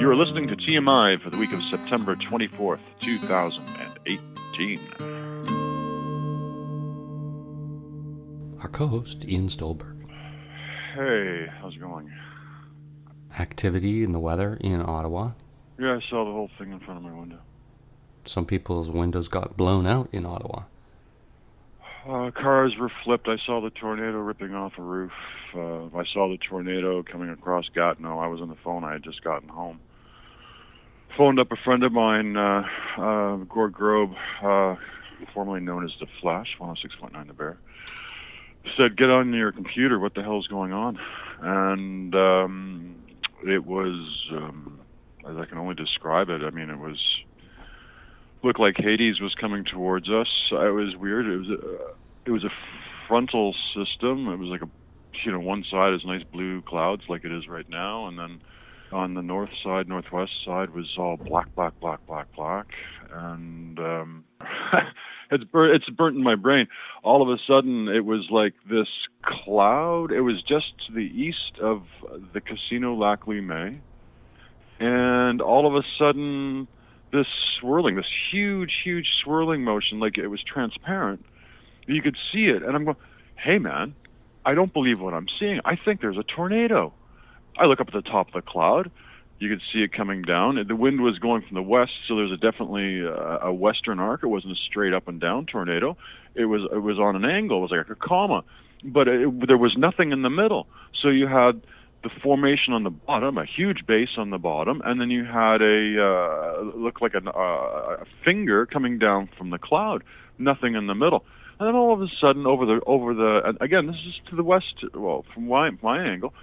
You are listening to TMI for the week of September 24th, 2018. Our co-host, Ian Stolberg. Hey, how's it going? Activity in the weather in Ottawa. Yeah, I saw the whole thing in front of my window. Some people's windows got blown out in Ottawa. Cars were flipped. I saw the tornado ripping off a roof. I saw the tornado coming across Gatineau. I was on the phone. I had just gotten home. Phoned up a friend of mine, Gord Grobe, formerly known as The Flash, 106.9 The Bear. Said, get on your computer, what the hell's going on? And it was, as I can only describe it, I mean, it looked like Hades was coming towards us. It was weird. It was a frontal system. It was like one side is nice blue clouds like it is right now, and then on the northwest side was all black, and it's burnt in my brain. All of a sudden, it was like this cloud. It was just to the east of the Casino Lac Limay, and all of a sudden, this huge swirling motion, like it was transparent. You could see it, and I'm going, hey man, I don't believe what I'm seeing. I think there's a tornado. I look up at the top of the cloud. You could see it coming down. The wind was going from the west, so there's definitely a western arc. It wasn't a straight up and down tornado. It was on an angle. It was like a comma, but there was nothing in the middle. So you had the formation on the bottom, a huge base on the bottom, and then you had looked like a finger coming down from the cloud. Nothing in the middle. And then all of a sudden, over the and again, this is to the west. Well, from my angle,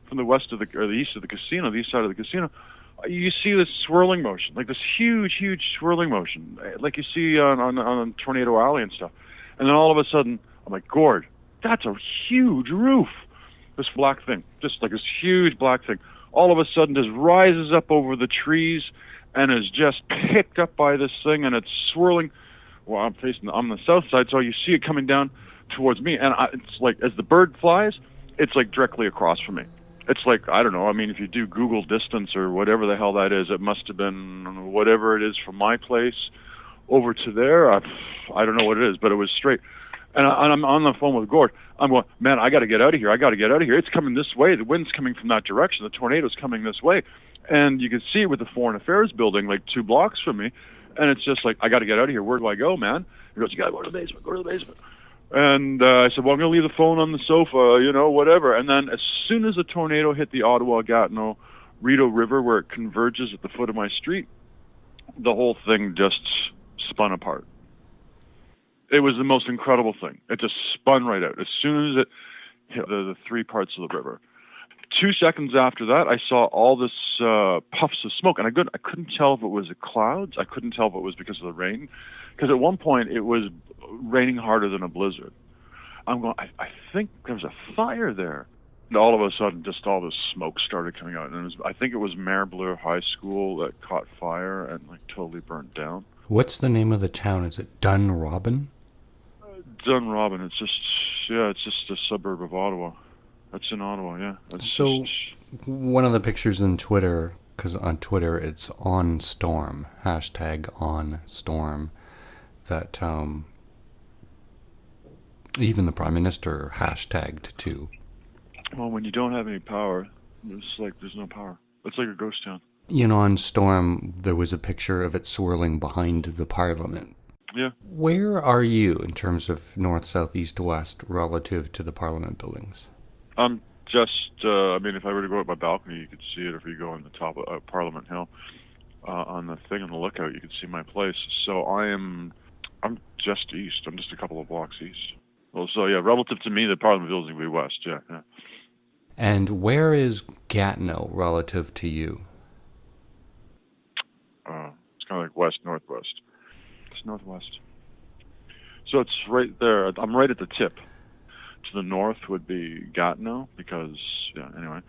from the west of the east of the casino, the east side of the casino, you see this swirling motion, like this huge swirling motion, like you see on Tornado Alley and stuff. And then all of a sudden, I'm like, Gord, that's a huge roof. This black thing, just like this huge black thing, all of a sudden just rises up over the trees and is just picked up by this thing, and it's swirling. Well, I'm on the south side, so you see it coming down towards me, and it's like as the bird flies, it's like directly across from me. It's like, I don't know, I mean, if you do Google distance or whatever the hell that is, it must have been whatever it is from my place over to there. I don't know what it is, but it was straight. And I'm on the phone with Gord. I'm going, man, I got to get out of here. It's coming this way. The wind's coming from that direction. The tornado's coming this way. And you can see it with the Foreign Affairs building like 2 blocks from me. And it's just like, I got to get out of here. Where do I go, man? He goes, you got to go to the basement. And I said, well, I'm going to leave the phone on the sofa, whatever. And then as soon as the tornado hit the Ottawa-Gatineau-Rideau River, where it converges at the foot of my street, the whole thing just spun apart. It was the most incredible thing. It just spun right out. As soon as it hit the 3 parts of the river. 2 seconds after that, I saw all this puffs of smoke, and I couldn't tell if it was the clouds. I couldn't tell if it was because of the rain, because at one point it was raining harder than a blizzard. I'm going, I think there's a fire there. And all of a sudden, just all this smoke started coming out, and I think it was Mare-Bleu High School that caught fire and like totally burnt down. What's the name of the town? Is it Dunrobin? Dunrobin. It's just a suburb of Ottawa. That's in Ottawa, yeah. One of the pictures in Twitter, because on Twitter it's on storm, #OnStorm, that even the Prime Minister hashtagged too. Well, when you don't have any power, it's like there's no power. It's like a ghost town. On Storm, there was a picture of it swirling behind the Parliament. Yeah. Where are you in terms of north, south, east, west relative to the Parliament buildings? I'm just, if I were to go up my balcony, you could see it. If you go on the top of Parliament Hill, on the thing on the lookout, you could see my place. So I'm just east. I'm just a couple of blocks east. Well, so yeah, relative to me, the Parliament building would be west, yeah. And where is Gatineau relative to you? It's kind of like west-northwest. It's northwest. So it's right there. I'm right at the tip. To the north would be Gatineau, because, anyway.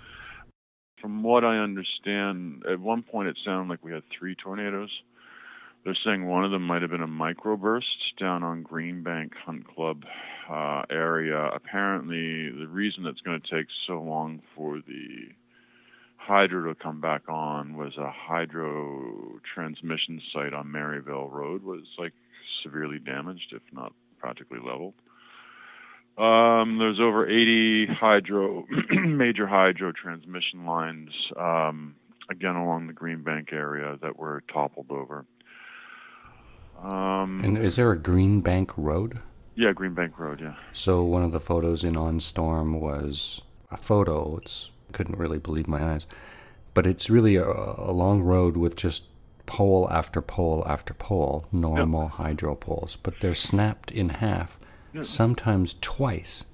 From what I understand, at one point it sounded like we had 3 tornadoes. They're saying one of them might have been a microburst down on Greenbank Hunt Club area. Apparently, the reason it's going to take so long for the hydro to come back on was a hydro transmission site on Maryville Road was like severely damaged, if not practically leveled. There's over 80 major hydro transmission lines, again along the Greenbank area that were toppled over. And is there a Greenbank Road? Yeah, Greenbank Road, yeah. So one of the photos in OnStorm was a photo. Couldn't really believe my eyes. But it's really a long road with just pole after pole after pole, normal hydro poles. But they're snapped in half, sometimes twice.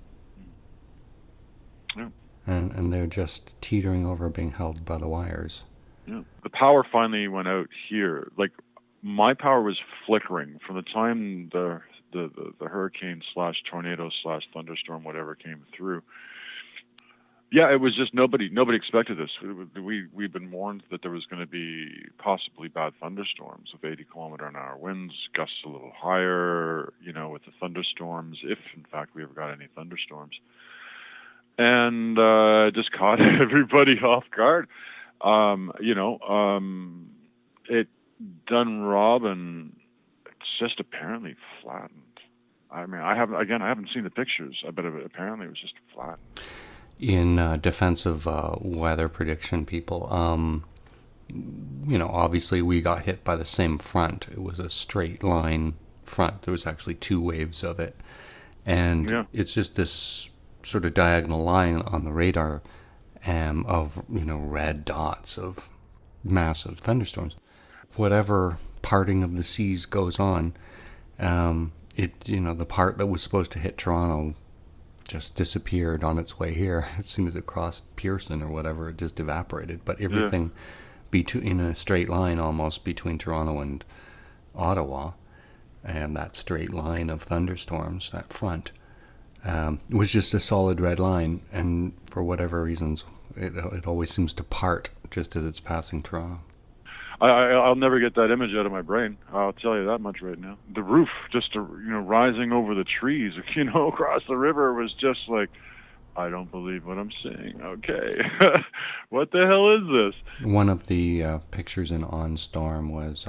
Yeah. And they're just teetering over, being held by the wires. Yeah. The power finally went out here. Like, my power was flickering from the time the hurricane / tornado / thunderstorm, whatever, came through. Yeah, it was just nobody expected this. We'd been warned that there was going to be possibly bad thunderstorms with 80-kilometer-an-hour winds, gusts a little higher, with the thunderstorms, if in fact we ever got any thunderstorms. And just caught everybody off guard. It done Robin. It's just apparently flattened. I mean, I haven't seen the pictures, but apparently it was just flat. In defense of weather prediction people, obviously we got hit by the same front. It was a straight line front. There was actually two waves of it. And it's just this sort of diagonal line on the radar of, red dots of massive thunderstorms. Whatever parting of the seas goes on, the part that was supposed to hit Toronto just disappeared on its way here. As soon as it crossed Pearson or whatever, it just evaporated. But everything in a straight line almost between Toronto and Ottawa, and that straight line of thunderstorms, that front, was just a solid red line. And for whatever reasons, it always seems to part just as it's passing Toronto. I'll never get that image out of my brain. I'll tell you that much right now. The roof, just rising over the trees, across the river, was just like, I don't believe what I'm seeing. Okay, what the hell is this? One of the pictures in OnStorm was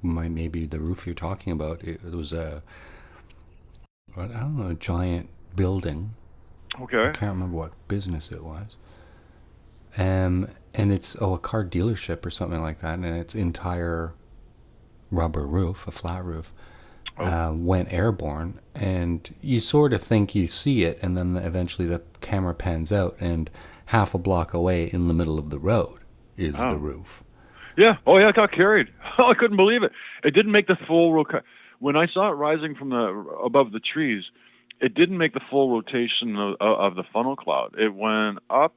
maybe the roof you're talking about. It was a giant building. Okay. I can't remember what business it was. And it's a car dealership or something like that, and its entire rubber roof, a flat roof, went airborne, and you sort of think you see it, and then eventually the camera pans out, and half a block away in the middle of the road is the roof. Yeah. Oh, yeah, it got carried. Oh, I couldn't believe it. It didn't make the full when I saw it rising from above the trees, it didn't make the full rotation of the funnel cloud. It went up,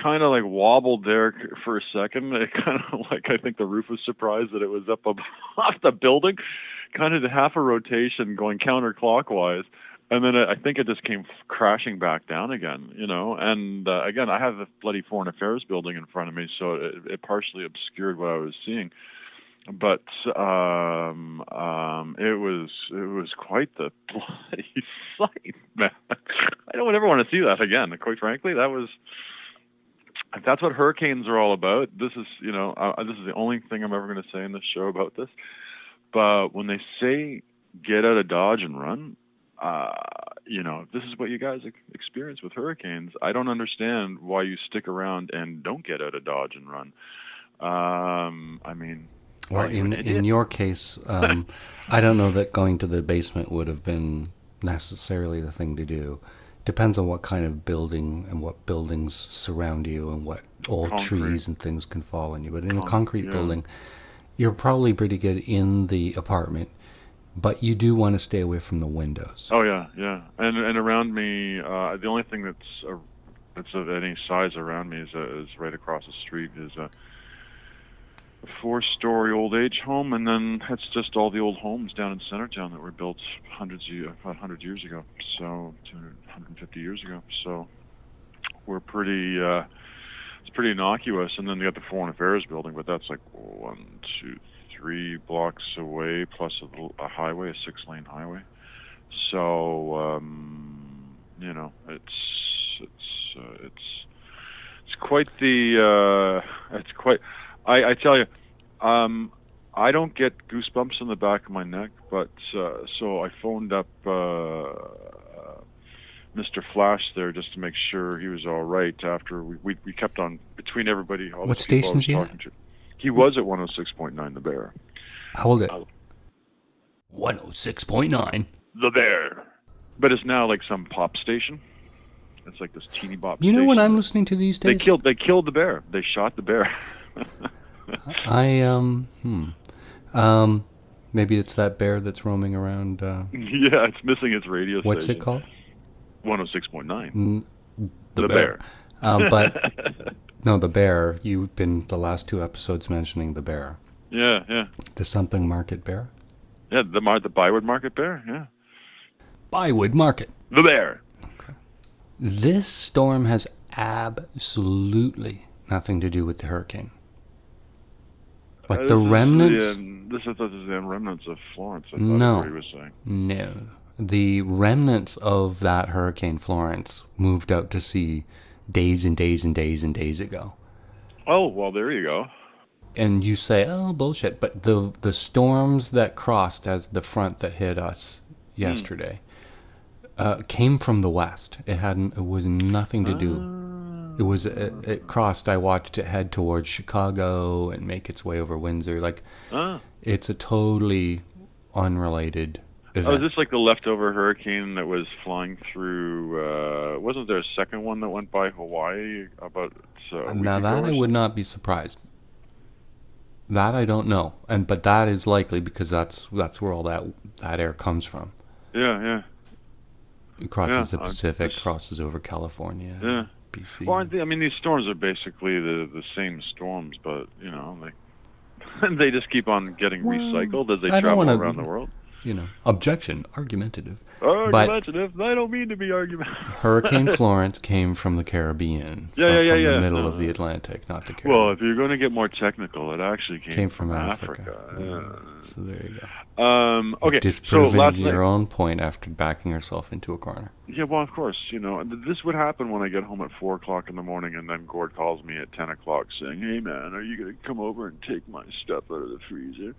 kind of like wobbled there for a second. It kind of like, I think the roof was surprised that it was up off the building, kind of half a rotation going counterclockwise. And then I think it just came crashing back down again, And again, I have the bloody Foreign Affairs building in front of me, so it partially obscured what I was seeing. But it was quite the bloody sight, man. I don't ever want to see that again. Quite frankly, if that's what hurricanes are all about. This is this is the only thing I'm ever going to say in this show about this. But when they say get out of Dodge and run, if this is what you guys experience with hurricanes, I don't understand why you stick around and don't get out of Dodge and run. I mean, well, in your case, I don't know that going to the basement would have been necessarily the thing to do. Depends on what kind of building and what buildings surround you and what old trees and things can fall on you. But in a concrete building, you're probably pretty good in the apartment, but you do want to stay away from the windows. Oh yeah, yeah. And around me, the only thing that's of any size around me is right across the street is a 4-story old age home, and then that's just all the old homes down in Centertown that were built 100 years ago, so 150 years ago. So we're pretty, it's pretty innocuous. And then you got the Foreign Affairs building, but that's like 1, 2, 3 blocks away, plus a highway, a 6-lane highway. So it's quite the. It's quite. I tell you, I don't get goosebumps in the back of my neck, but so I phoned up Mr. Flash there just to make sure he was all right. After we kept on between everybody. All What the people I was station is he talking at? to. He was at 106.9 The Bear. Hold it. 106.9. The Bear. But it's now like some pop station. It's like this teeny bop. You know station. what I'm listening to these days? They killed the bear. They shot the bear. Maybe it's that bear that's roaming around. Yeah, it's missing its radio What's station. it called? 106.9. The Bear. But no, the bear. You've been the last 2 episodes mentioning the bear. Yeah. The something market bear. Yeah, the Bywood Market Bear. Yeah. Bywood Market. The Bear. Okay. This storm has absolutely nothing to do with the hurricane. Like the remnants. This is the remnants of Florence. I thought No. he was saying. No. The remnants of that Hurricane Florence moved out to sea days and days and days and days ago. Oh, well, there you go. And you say, oh, bullshit. But the storms that crossed as the front that hit us yesterday came from the west. It was nothing to do. It crossed. I watched it head towards Chicago and make its way over Windsor. It's a totally unrelated event. Oh, is this like the leftover hurricane that was flying through? Wasn't there a second one that went by Hawaii about? Now that I would not be surprised. That I don't know, but that is likely because that's where all that air comes from. Yeah. It crosses the Pacific, crosses over California. Yeah. BC. Well, I mean, these storms are basically the same storms, but they just keep on getting recycled as they travel around the world. Objection, argumentative. Argumentative. But I don't mean to be argumentative. Hurricane Florence came from the Caribbean. From the middle of the Atlantic, not the Caribbean. Well, if you're going to get more technical, it actually came from Africa. So there you go. Okay, disproving your own point after backing yourself into a corner. Yeah, well, of course, this would happen when I get home at 4 o'clock in the morning, and then Gord calls me at 10 o'clock saying, "Hey, man, are you going to come over and take my stuff out of the freezer?"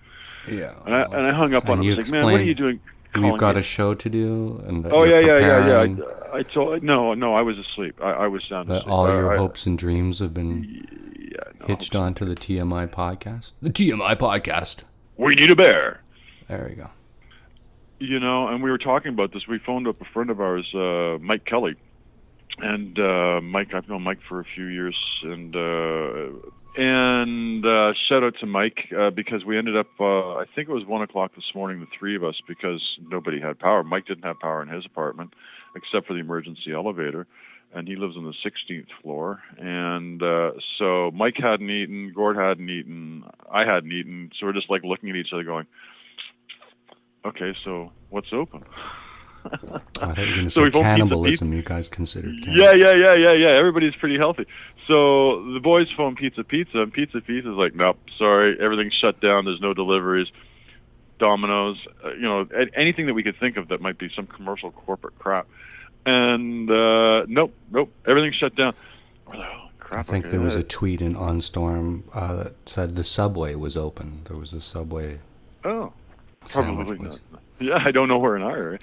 Yeah. And I hung up on him. I was like, "Man, what are you doing?" We've got a show to do, and yeah. I told no, I was asleep. I was sound asleep. All your hopes and dreams have been hitched onto the TMI podcast. The TMI podcast. We need a bear. There we go. And we were talking about this. We phoned up a friend of ours, Mike Kelly, and Mike. I've known Mike for a few years, and shout out to Mike because we ended up. I think it was 1 o'clock this morning. The 3 of us, because nobody had power. Mike didn't have power in his apartment, except for the emergency elevator, and he lives on the 16th floor. And so Mike hadn't eaten, Gord hadn't eaten, I hadn't eaten. So we're just like looking at each other, going, "Okay, so what's open?" I thought you were going to say cannibalism. You guys considered cannibalism. Yeah. Everybody's pretty healthy. So the boys phone Pizza, and Pizza is like, "Nope, sorry, everything's shut down. There's no deliveries." Domino's, anything that we could think of that might be some commercial corporate crap. And nope, everything's shut down. We're like, oh, crap. I think there was a tweet in OnStorm that said the subway was open. There was a subway. Oh, probably not. Yeah, I don't know where in our area.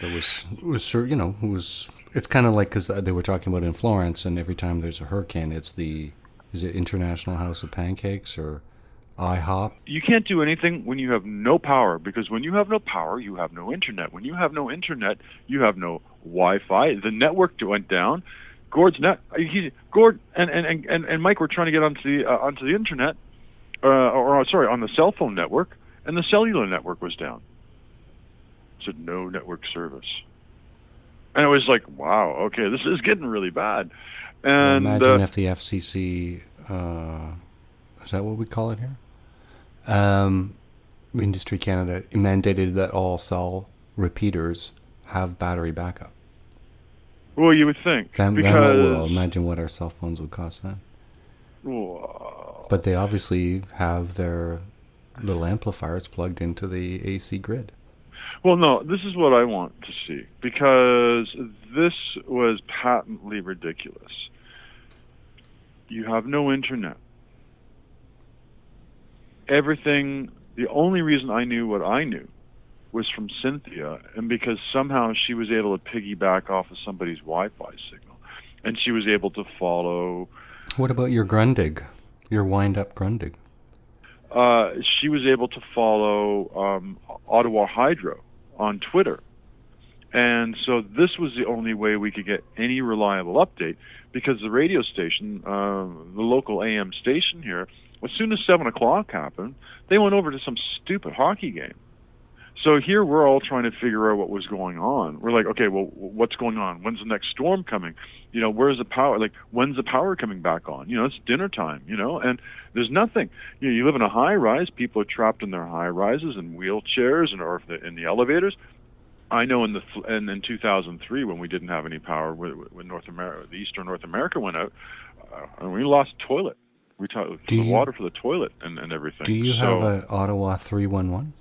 It's kind of like, because they were talking about in Florence, and every time there's a hurricane, is it International House of Pancakes or IHOP? You can't do anything when you have no power, because when you have no power, you have no internet. When you have no internet, you have no Wi-Fi. The network went down. Gord and Mike were trying to get onto the internet, on the cell phone network, and the cellular network was down. Said no network service. And it was like, wow, okay, this is getting really bad. And imagine if the FCC, is that what we call it here? Industry Canada mandated that all cell repeaters have battery backup. Well, you would think. Imagine what our cell phones would cost then. Whoa. But they obviously have their little amplifiers plugged into the AC grid. Well, no, this is what I want to see, because this was patently ridiculous. You have no internet. Everything, the only reason I knew what I knew was from Cynthia, and because somehow she was able to piggyback off of somebody's Wi-Fi signal, and she was able to follow. What about your Grundig, your wind-up Grundig? She was able to follow Ottawa Hydro on Twitter, and so this was the only way we could get any reliable update, because the radio station, the local AM station here, as soon as 7 o'clock happened, they went over to some stupid hockey game. So here we're all trying to figure out what was going on. We're like, okay, well, what's going on? When's the next storm coming? You know, where's the power? Like, when's the power coming back on? You know, it's dinner time, you know, and there's nothing. You know, you live in a high rise. People are trapped in their high rises in wheelchairs and or in the elevators. I know in 2003 when we didn't have any power, when North America, the Eastern North America went out, and we lost toilet. We the water for the toilet and everything. Do you have a Ottawa 311?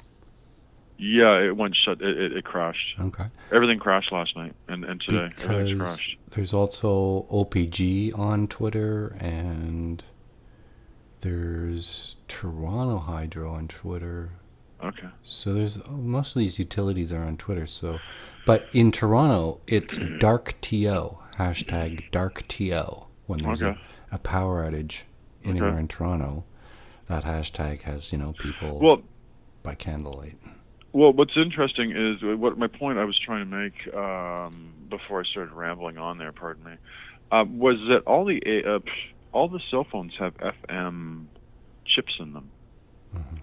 Yeah, it went shut. It crashed. Okay. Everything crashed last night and today. Because everything's crashed. There's also OPG on Twitter, and there's Toronto Hydro on Twitter. Okay. So there's most of these utilities are on Twitter. So, but in Toronto, it's DarkTO, hashtag DarkTO. When there's a power outage anywhere in Toronto, that hashtag has, you know, people by candlelight. Well, what's interesting is what my point I was trying to make before I started rambling on there. Pardon me. Was that all the cell phones have FM chips in them? Mm-hmm.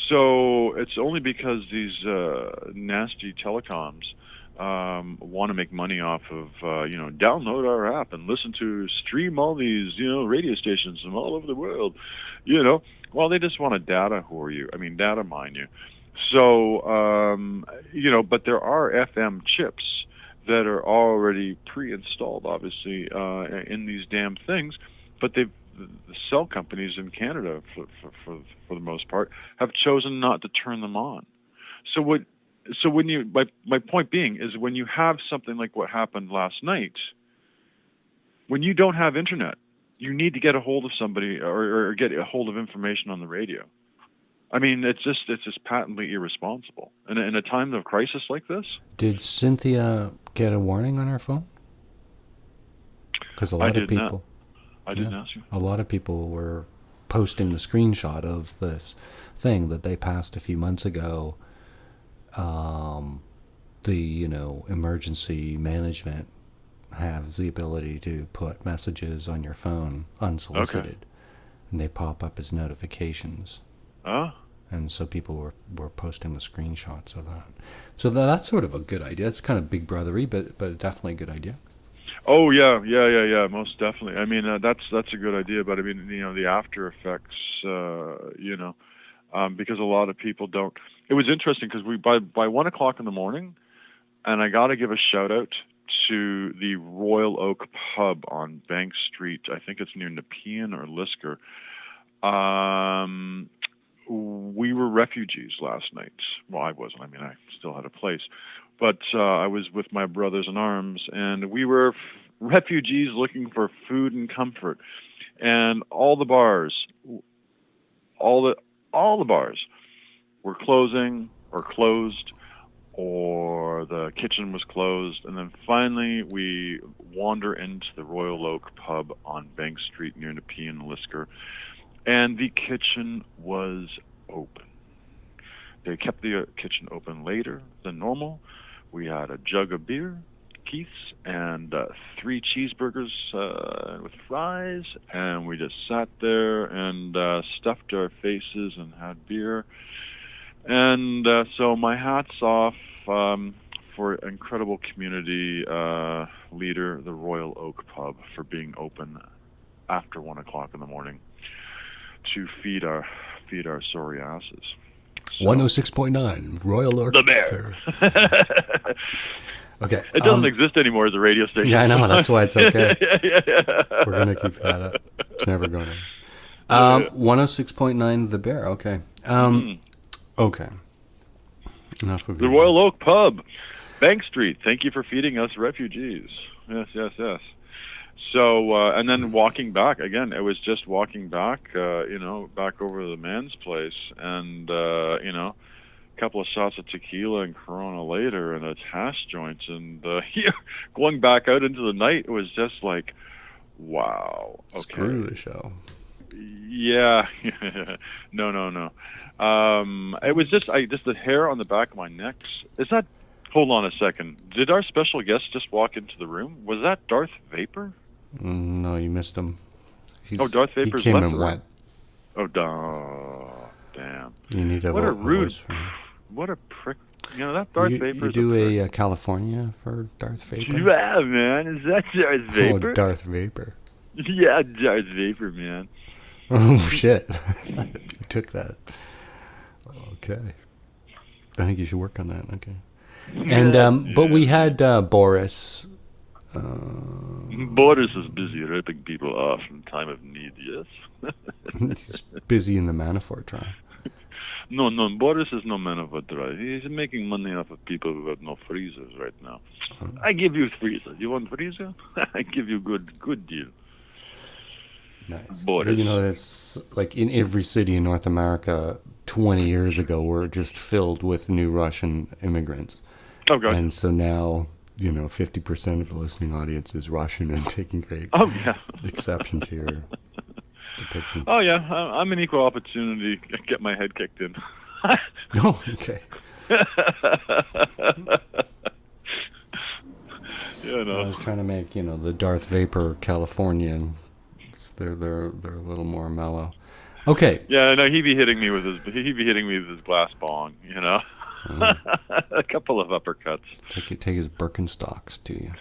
So it's only because these nasty telecoms want to make money off of download our app and stream all these radio stations from all over the world. Well, they just want to data mine you. So, but there are FM chips that are already pre-installed, obviously, in these damn things. But the cell companies in Canada, for the most part, have chosen not to turn them on. So my point being is, when you have something like what happened last night, when you don't have internet, you need to get a hold of somebody or get a hold of information on the radio. I mean, it's just patently irresponsible. And in a time of crisis like this. Did Cynthia get a warning on her phone? Because a lot of people. I didn't ask you. A lot of people were posting the screenshot of this thing that they passed a few months ago. The emergency management has the ability to put messages on your phone unsolicited, and they pop up as notifications. And so people were posting the screenshots of that. So that's sort of a good idea. It's kind of big brothery, but definitely a good idea. Oh yeah, most definitely. I mean, that's a good idea, but I mean, the after effects, because a lot of people don't. It was interesting because by 1 o'clock in the morning, and I got to give a shout out to the Royal Oak Pub on Bank Street. I think it's near Nepean or Lisker. We were refugees last night. Well, I wasn't. I mean, I still had a place. But I was with my brothers in arms, and we were refugees looking for food and comfort. And all the bars were closing or closed, or the kitchen was closed. And then finally we wander into the Royal Oak Pub on Bank Street near Nepean and Lisker. And the kitchen was open. They kept the kitchen open later than normal. We had a jug of beer, Keith's, and 3 cheeseburgers with fries, and we just sat there and stuffed our faces and had beer. And so my hat's off for incredible community leader, the Royal Oak Pub, for being open after 1 o'clock in the morning to feed our sorry asses. So, 106.9 Royal Oak. The Bear. Okay. It doesn't exist anymore as a radio station. Yeah, I know. That's why it's okay. yeah. We're going to keep that up. It's never going to. 106.9 The Bear. Okay. Okay. Enough of the Royal Oak Pub, Bank Street. Thank you for feeding us refugees. Yes. So, and then walking back, again, it was just walking back, back over to the man's place, and, a couple of shots of tequila and Corona later, and it's hash joints, and going back out into the night, it was just like, wow. Okay. Screw the show. Yeah. No. It was just the hair on the back of my neck. Hold on a second. Did our special guest just walk into the room? Was that Darth Vapor? No, you missed him. Darth Vapor's he came left and went. Oh, damn. You need what a rude, voice for him. What a prick. That Darth Vapor. You do a California for Darth Vapor? Yeah, man. Is that Darth Vapor? Oh, Darth Vapor. Yeah, Darth Vapor, man. Oh, shit. You took that. Okay. I think you should work on that. Okay. And but we had Boris. Boris is busy ripping people off in time of need, yes. He's busy in the Manafort trial. No, Boris is no Manafort trial. He's making money off of people who have no freezers right now. I give you freezer. You want freezer? I give you good deal. Nice. Boris. It's like in every city in North America 20 years ago were just filled with new Russian immigrants. Oh, God. And so now, 50% of the listening audience is Russian and taking great exception to your depiction. Oh, yeah. I'm an equal opportunity. Get my head kicked in. Oh, okay. I was trying to make, the Darth Vapor Californian. They're a little more mellow. Okay. Yeah, no, he'd be hitting me with his glass bong, A couple of uppercuts. Take his Birkenstocks to you.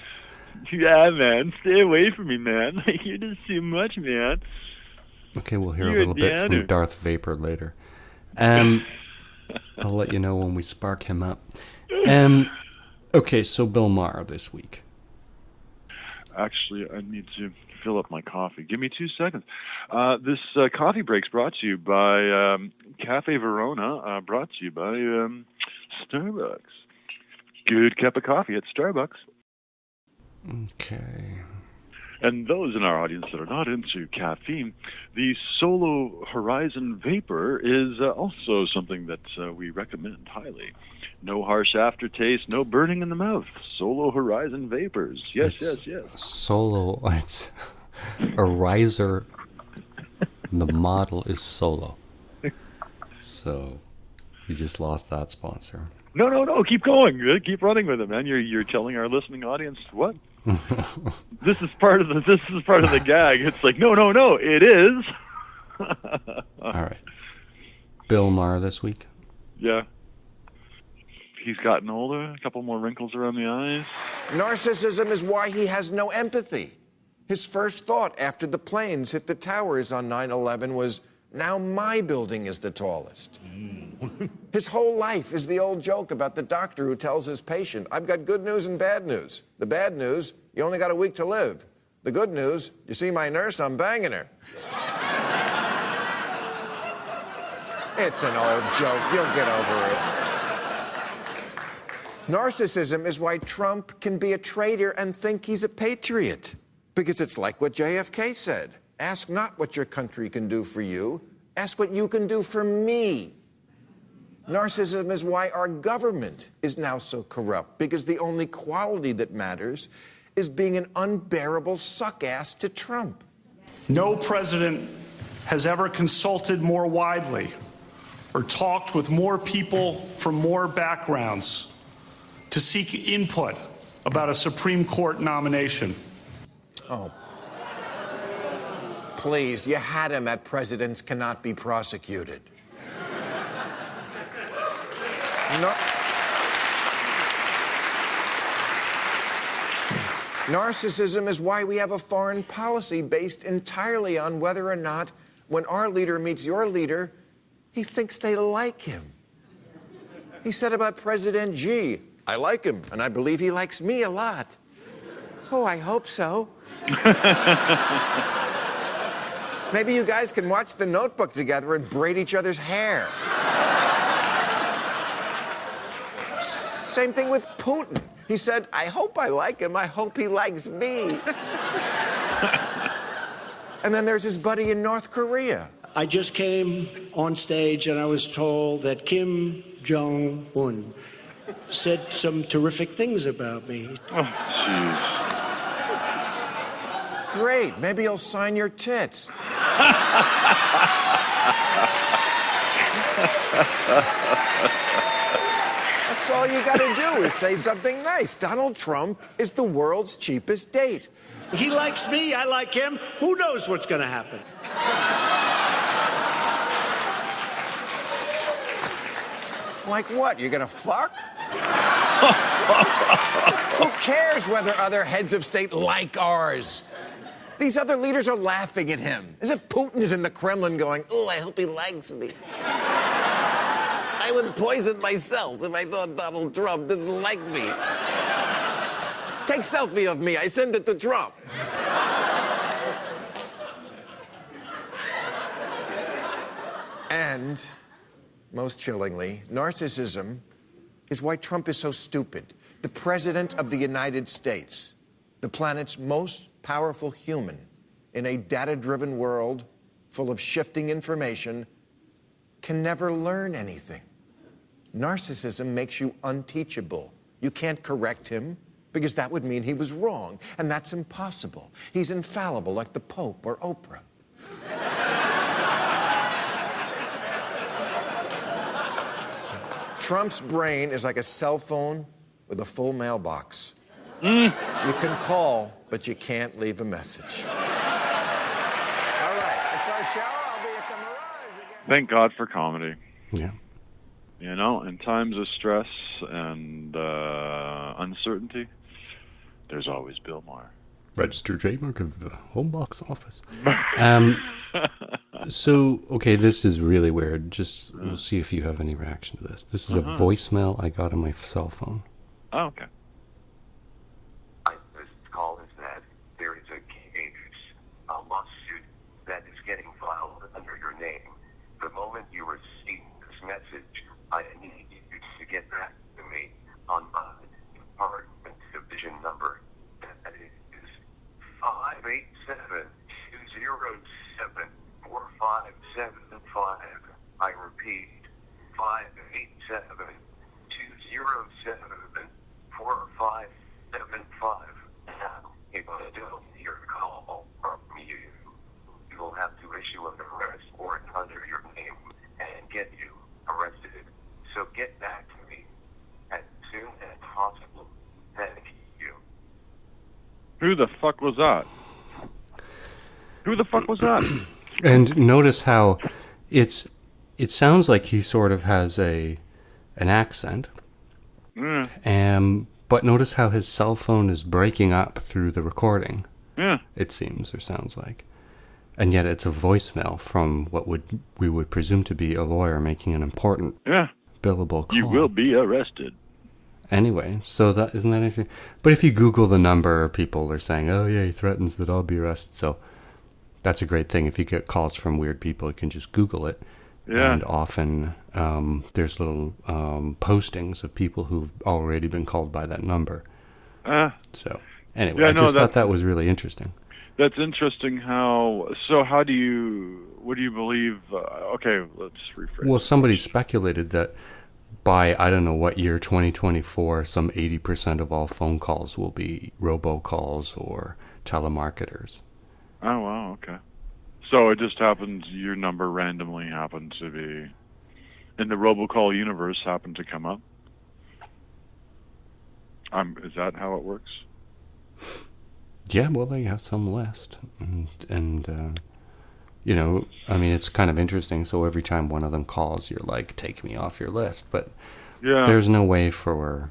Yeah, man. Stay away from me, man. You're just too much, man. Okay, we'll hear a little bit from Darth Vapor later. I'll let you know when we spark him up. Okay, so Bill Maher this week. Actually, I need to fill up my coffee. Give me 2 seconds. This coffee break's brought to you by Cafe Verona, brought to you by Starbucks. Good cup of coffee at Starbucks. Okay. And those in our audience that are not into caffeine, the Solo Horizon Vapor is also something that we recommend highly. No harsh aftertaste, no burning in the mouth. Solo Horizon Vapors. Yes. Solo, it's a riser. The model is Solo. So you just lost that sponsor. No. Keep going. Keep running with it, man. You're telling our listening audience what? This is part of the gag. It's like no. It is. All right. Bill Maher this week. Yeah. He's gotten older. A couple more wrinkles around the eyes. Narcissism is why he has no empathy. His first thought after the planes hit the towers on 9/11 was, now my building is the tallest. His whole life is the old joke about the doctor who tells his patient, I've got good news and bad news. The bad news, you only got a week to live. The good news, you see my nurse, I'm banging her. It's an old joke. You'll get over it. Narcissism is why Trump can be a traitor and think he's a patriot. Because it's like what JFK said. Ask not what your country can do for you. Ask what you can do for me. Narcissism is why our government is now so corrupt. Because the only quality that matters is being an unbearable suck-ass to Trump. No president has ever consulted more widely or talked with more people from more backgrounds to seek input about a Supreme Court nomination. Oh. Please, you had him at presidents cannot be prosecuted. Narcissism is why we have a foreign policy based entirely on whether or not, when our leader meets your leader, he thinks they like him. He said about President Xi, I like him, and I believe he likes me a lot. Oh, I hope so. Maybe you guys can watch The Notebook together and braid each other's hair. Same thing with Putin. He said, I hope I like him. I hope he likes me. And then there's his buddy in North Korea. I just came on stage and I was told that Kim Jong-un said some terrific things about me. Oh, jeez. Great. Maybe he'll sign your tits. That's all you got to do is say something nice. Donald Trump is the world's cheapest date. He likes me, I like him. Who knows what's going to happen? Like what? You're gonna fuck? Who cares whether other heads of state like ours? These other leaders are laughing at him, as if Putin is in the Kremlin going, oh, I hope he likes me. I would poison myself if I thought Donald Trump didn't like me. Take selfie of me, I send it to Trump. And, most chillingly, narcissism is why Trump is so stupid. The President of the United States, the planet's most powerful human in a data-driven world full of shifting information, can never learn anything. Narcissism makes you unteachable. You can't correct him because that would mean he was wrong, and that's impossible. He's infallible like the Pope or Oprah. Trump's brain is like a cell phone with a full mailbox. You can call, but you can't leave a message. All right, it's our show. I'll be at the Mirage again. Thank God for comedy. Yeah. You know, in times of stress and uncertainty, there's always Bill Maher. Registered trademark of the home box office. So, okay, this is really weird. Just we'll see if you have any reaction to this. This is a voicemail I got on my cell phone. Oh, okay. This call is that there is a lawsuit that is getting filed under your name. The moment you receive this message, I need you to get back to me on my department division number. That is 587-207-4575. I repeat, 587-207-4575. Now, if I don't hear a call from you, you will have to issue an arrest warrant under your name and get you arrested. So get back to me as soon as possible. Thank you. Who the fuck was that? Who the fuck was that? And notice how it sounds like he sort of has an accent. But notice how his cell phone is breaking up through the recording. Yeah. It seems or sounds like. And yet it's a voicemail from what we would presume to be a lawyer making an important billable call. You will be arrested. Anyway, so isn't that interesting? But if you Google the number, people are saying, oh yeah, he threatens that I'll be arrested. So that's a great thing. If you get calls from weird people, you can just Google it. Yeah. And often there's little postings of people who've already been called by that number. So anyway, I just thought that was really interesting. That's interesting what do you believe? Okay, let's rephrase. Well, somebody speculated that by, I don't know what year, 2024, some 80% of all phone calls will be robocalls or telemarketers. Oh, wow, okay. So it just happens, your number randomly happened to be, in the robocall universe, happened to come up? Is that how it works? Yeah, well, they have some list. And you know, I mean, it's kind of interesting. So every time one of them calls, you're like, take me off your list. But there's no way for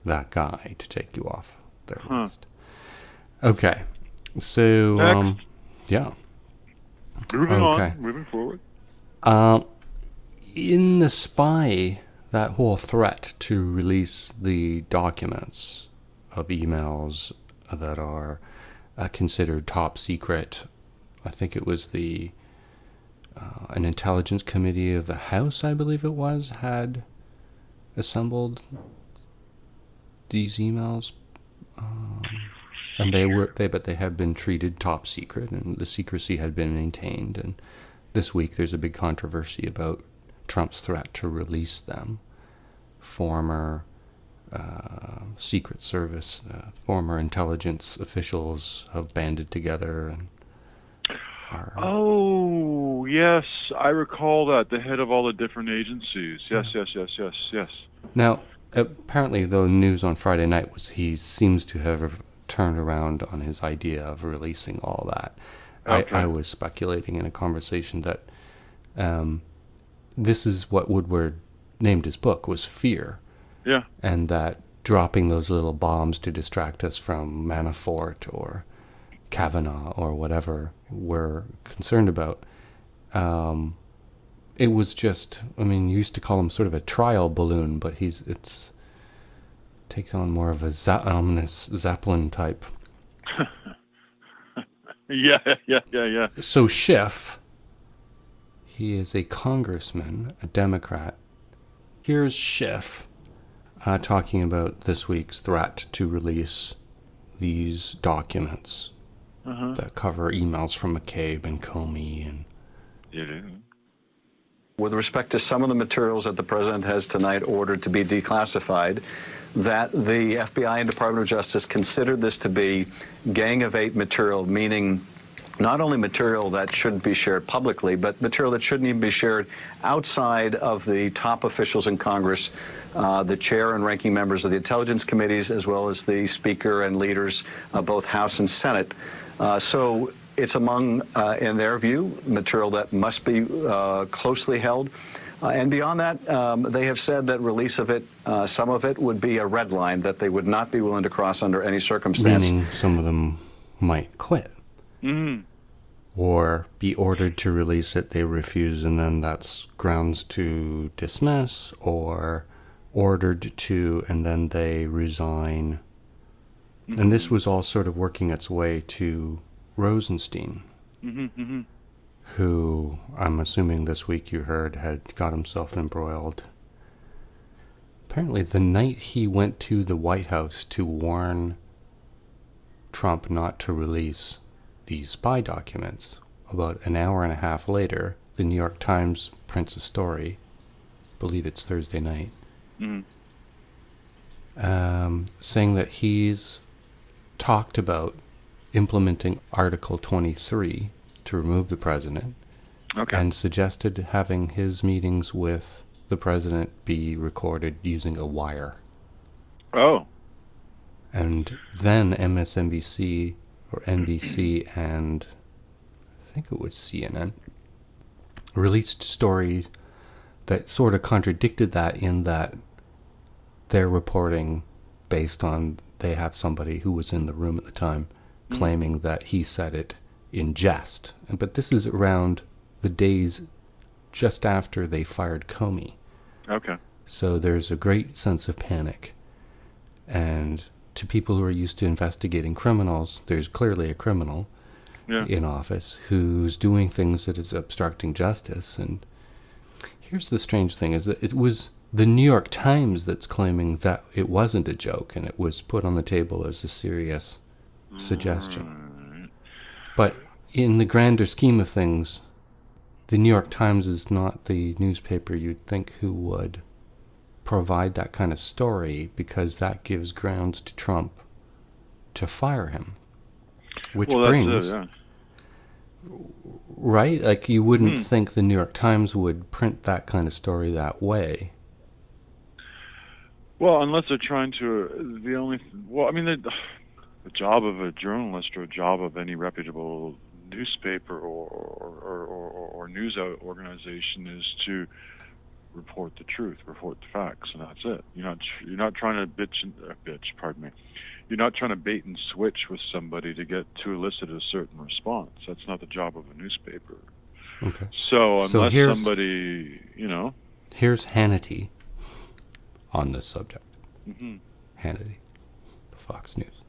that guy to take you off their list. Okay. So, yeah. Moving forward. In the spy, that whole threat to release the documents of emails that are considered top secret, I think it was an intelligence committee of the House, I believe it was, had assembled these emails. And but they had been treated top secret, and the secrecy had been maintained. And this week there's a big controversy about Trump's threat to release them. Former Secret Service, former intelligence officials have banded together and are... Oh, yes, I recall that. The head of all the different agencies. Yes. Now, apparently, though, news on Friday night was he seems to have turned around on his idea of releasing all that. Okay. I was speculating in a conversation that this is what Woodward named his book, was Fear. Yeah. And that dropping those little bombs to distract us from Manafort or Kavanaugh or whatever we're concerned about, it was just, I mean, you used to call him sort of a trial balloon, but it takes on more of a ominous Zeppelin type. Yeah. So Schiff, he is a congressman, a Democrat. Here's Schiff talking about this week's threat to release these documents that cover emails from McCabe and Comey and... With respect to some of the materials that the president has tonight ordered to be declassified, that the FBI and Department of Justice considered this to be Gang of Eight material, meaning not only material that shouldn't be shared publicly, but material that shouldn't even be shared outside of the top officials in Congress, the chair and ranking members of the intelligence committees, as well as the speaker and leaders of both House and Senate. So it's among, in their view, material that must be closely held. And beyond that, they have said that release of it, some of it would be a red line that they would not be willing to cross under any circumstance. Meaning some of them might quit. Mm-hmm. Or be ordered to release it, they refuse, and then that's grounds to dismiss, or ordered to, and then they resign. Mm-hmm. And this was all sort of working its way to Rosenstein, who I'm assuming this week you heard had got himself embroiled. Apparently the night he went to the White House to warn Trump not to release these spy documents, about an hour and a half later, the New York Times prints a story, I believe it's Thursday night, saying that he's talked about implementing Article 23 to remove the president, and suggested having his meetings with the president be recorded using a wire. Oh. And then MSNBC or NBC and I think it was CNN released stories that sort of contradicted that, in that they're reporting based on, they have somebody who was in the room at the time claiming that he said it in jest. But this is around the days just after they fired Comey. Okay. So there's a great sense of panic. And to people who are used to investigating criminals, there's clearly a criminal in office who's doing things that is obstructing justice. And here's the strange thing, is that it was the New York Times that's claiming that it wasn't a joke and it was put on the table as a serious suggestion. But in the grander scheme of things, the New York Times is not the newspaper you'd think who would provide that kind of story, because that gives grounds to Trump to fire him. Which brings... Right? Like, you wouldn't think the New York Times would print that kind of story that way. Well, unless they're trying to... the job of a journalist, or a job of any reputable newspaper or news organization, is to report the truth, report the facts, and that's it. You're not trying to You're not trying to bait and switch with somebody to elicit a certain response. That's not the job of a newspaper. Okay. So unless somebody, Here's Hannity on this subject. Hannity, Fox News.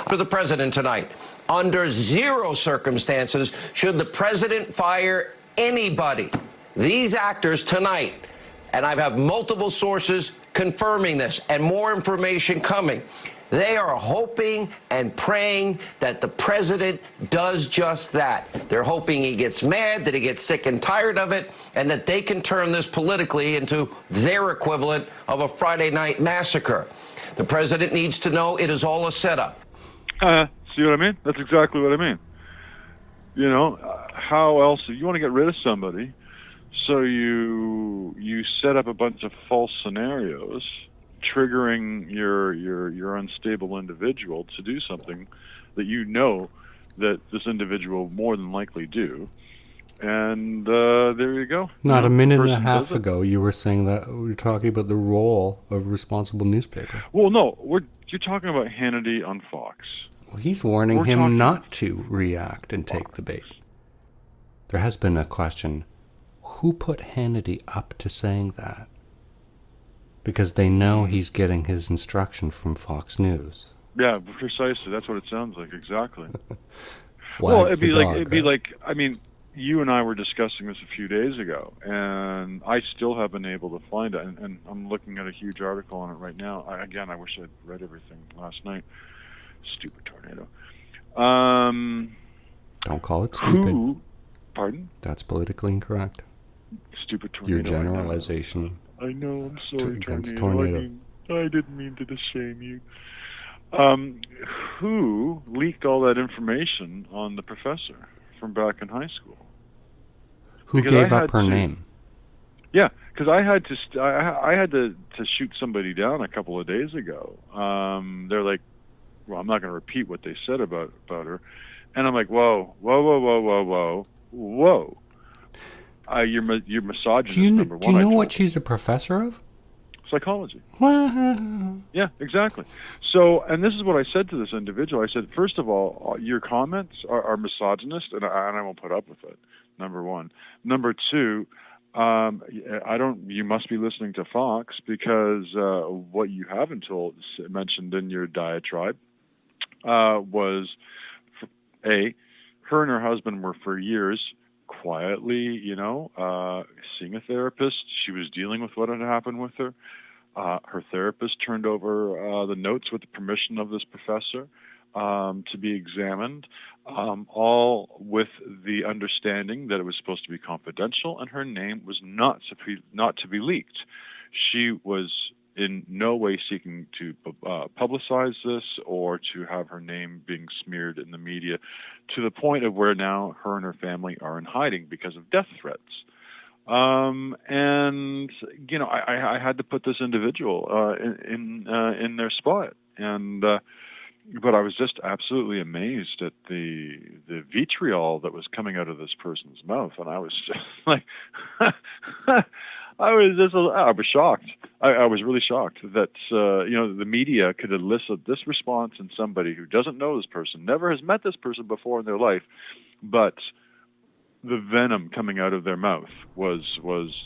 To the president tonight. Under zero circumstances should the president fire anybody. These actors tonight, and I have multiple sources confirming this and more information coming, They are hoping and praying that the president does just that. They're hoping he gets mad, that he gets sick and tired of it, and that they can turn this politically into their equivalent of a Friday night massacre. The president needs to know it is all a setup. See what I mean? That's exactly what I mean. You know, how else? You want to get rid of somebody, so you set up a bunch of false scenarios, triggering your unstable individual to do something that you know that this individual more than likely do. And there you go. Not a minute and a half ago, you were saying that we were talking about the role of responsible newspaper. Well, no, you're talking about Hannity on Fox. Well, he's warning him not to react and take the bait. There has been a question, who put Hannity up to saying that? Because they know he's getting his instruction from Fox News. Yeah, precisely. That's what it sounds like. Exactly. Well, it'd be like. I mean, you and I were discussing this a few days ago, and I still haven't been able to find it. And I'm looking at a huge article on it right now. I wish I'd read everything last night. Stupid tornado. Don't call it stupid. Pardon? That's politically incorrect. Stupid tornado. Your generalization. I know, I'm sorry, against tornado. I didn't mean to shame you. Who leaked all that information on the professor from back in high school? Who gave up her name? Yeah, because I had to shoot somebody down a couple of days ago. They're like, well, I'm not going to repeat what they said about her, and I'm like, whoa. You're misogynist. Number one. Do you know what she's a professor of? Psychology. Yeah, exactly. So, and this is what I said to this individual. I said, first of all, your comments are misogynist, and I won't put up with it. Number one. Number two, you must be listening to Fox, because what you haven't mentioned in your diatribe was, her and her husband were for years quietly, seeing a therapist. She was dealing with what had happened with her. Her therapist turned over the notes with the permission of this professor to be examined, all with the understanding that it was supposed to be confidential and her name was not to be leaked. She was in no way seeking to publicize this or to have her name being smeared in the media, to the point of where now her and her family are in hiding because of death threats. And I had to put this individual in their spot, and but I was just absolutely amazed at the vitriol that was coming out of this person's mouth, and I was just like, I was shocked. I was really shocked that the media could elicit this response in somebody who doesn't know this person, never has met this person before in their life, but the venom coming out of their mouth was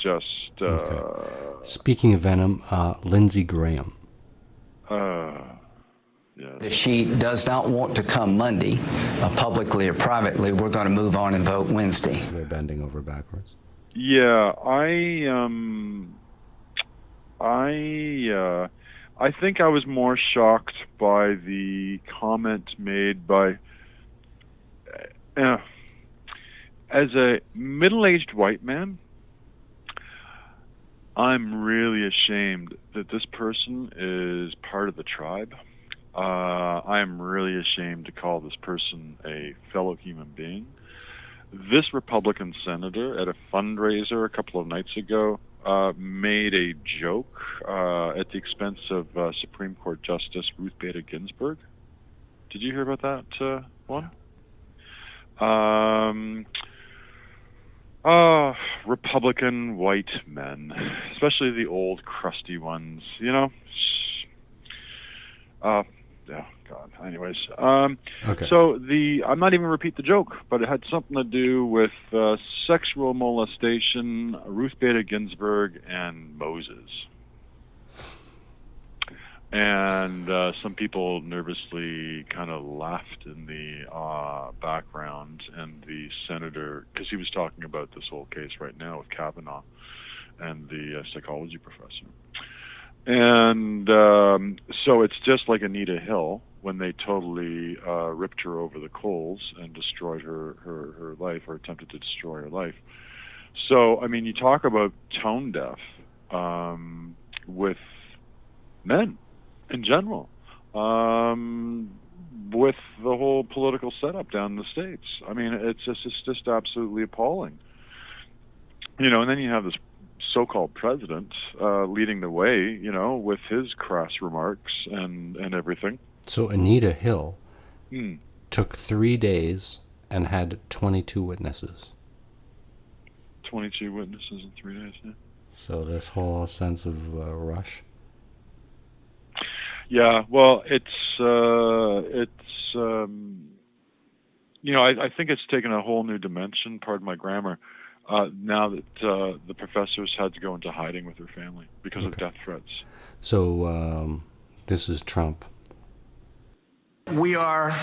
just. Okay. Speaking of venom, Lindsey Graham. Yeah. If she does not want to come Monday, publicly or privately, we're going to move on and vote Wednesday. They're bending over backwards. Yeah, I think I was more shocked by the comment made by, as a middle-aged white man, I'm really ashamed that this person is part of the tribe. I am really ashamed to call this person a fellow human being. This Republican senator at a fundraiser a couple of nights ago made a joke at the expense of Supreme Court Justice Ruth Bader Ginsburg. Did you hear about that one? Republican white men, especially the old crusty ones, oh God. Anyways, okay. So I'm not even gonna repeat the joke, but it had something to do with sexual molestation, Ruth Bader Ginsburg, and Moses. And some people nervously kind of laughed in the background, and the senator, because he was talking about this whole case right now with Kavanaugh and the psychology professor. And so it's just like Anita Hill when they totally ripped her over the coals and destroyed her life, or attempted to destroy her life. So, I mean, you talk about tone deaf with men in general, with the whole political setup down in the States. I mean, it's just absolutely appalling. You know, and then you have this so-called president leading the way, you know, with his crass remarks and everything. So Anita Hill took 3 days and had 22 witnesses. 22 witnesses in 3 days, yeah. So this whole sense of rush. Yeah, well, it's you know, I think it's taken a whole new dimension, pardon my grammar, now that the professors had to go into hiding with their family because of death threats. So this is Trump. We are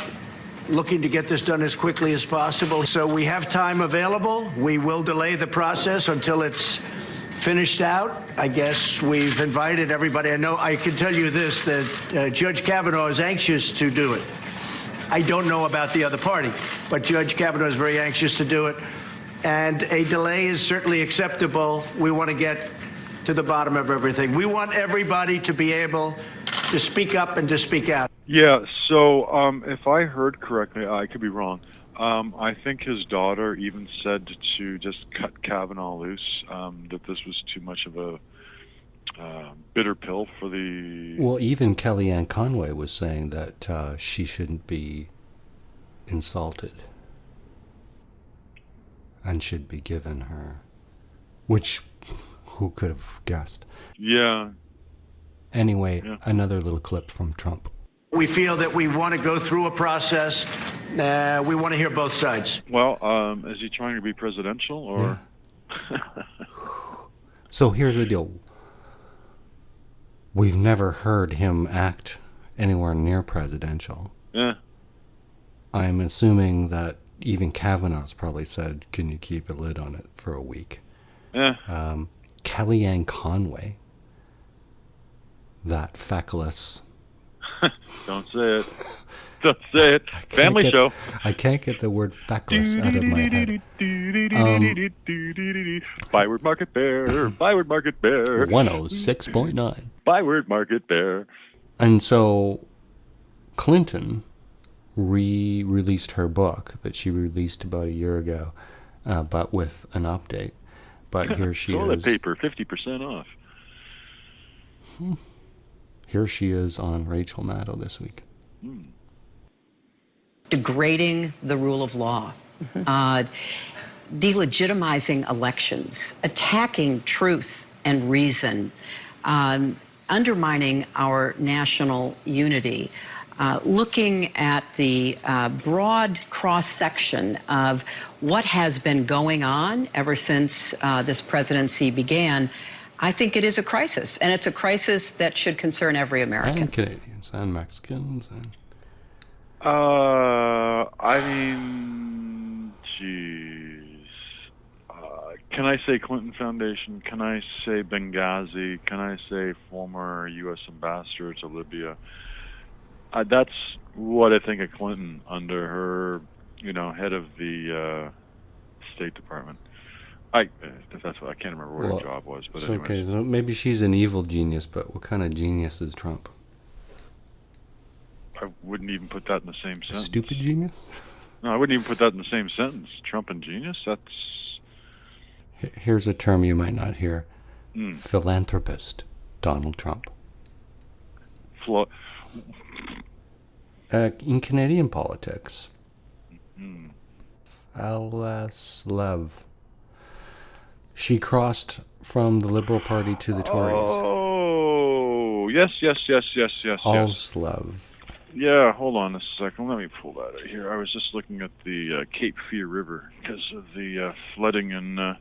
looking to get this done as quickly as possible. So we have time available. We will delay the process until it's finished out. I guess we've invited everybody. I can tell you this, that Judge Kavanaugh is anxious to do it. I don't know about the other party, but Judge Kavanaugh is very anxious to do it. And a delay is certainly acceptable. We want to get to the bottom of everything. We want everybody to be able to speak up and to speak out. Yeah, so if I heard correctly, I could be wrong. I think his daughter even said to just cut Kavanaugh loose, that this was too much of a bitter pill for the... Well, even Kellyanne Conway was saying that she shouldn't be insulted and should be given her, which who could have guessed? Yeah. Anyway, another little clip from Trump. We feel that we want to go through a process. We want to hear both sides. Well, is he trying to be presidential, or? Yeah. So here's the deal. We've never heard him act anywhere near presidential. Yeah. I'm assuming that even Kavanaugh's probably said, "Can you keep a lid on it for a week?" Yeah. Kellyanne Conway, that feckless. Don't say it. Don't say it. Family show. I can't get the word feckless out of my head. Byword Market Bear. Byword Market Bear. 106.9. Byword Market Bear. And so Clinton released her book that she released about a year ago, but with an update. But here she is. Toilet paper, 50% off. Here she is on Rachel Maddow this week. Degrading the rule of law, delegitimizing elections, attacking truth and reason, undermining our national unity, looking at the broad cross-section of what has been going on ever since this presidency began. I think it is a crisis, and it's a crisis that should concern every American. And Canadians and Mexicans. And I mean, geez. Can I say Clinton Foundation? Can I say Benghazi? Can I say former U.S. ambassador to Libya? That's what I think of Clinton under her, head of the State Department. That's what I can't remember what her job was, but anyway. Okay, so maybe she's an evil genius, but what kind of genius is Trump? I wouldn't even put that in the same sentence. Stupid genius? No, I wouldn't even put that in the same sentence. Trump and genius? That's... Here's a term you might not hear. Philanthropist Donald Trump. In Canadian politics. Feckless. She crossed from the Liberal Party to the Tories. Oh, yes. Alslav. Yeah, hold on a second. Let me pull that out here. I was just looking at the Cape Fear River because of the flooding in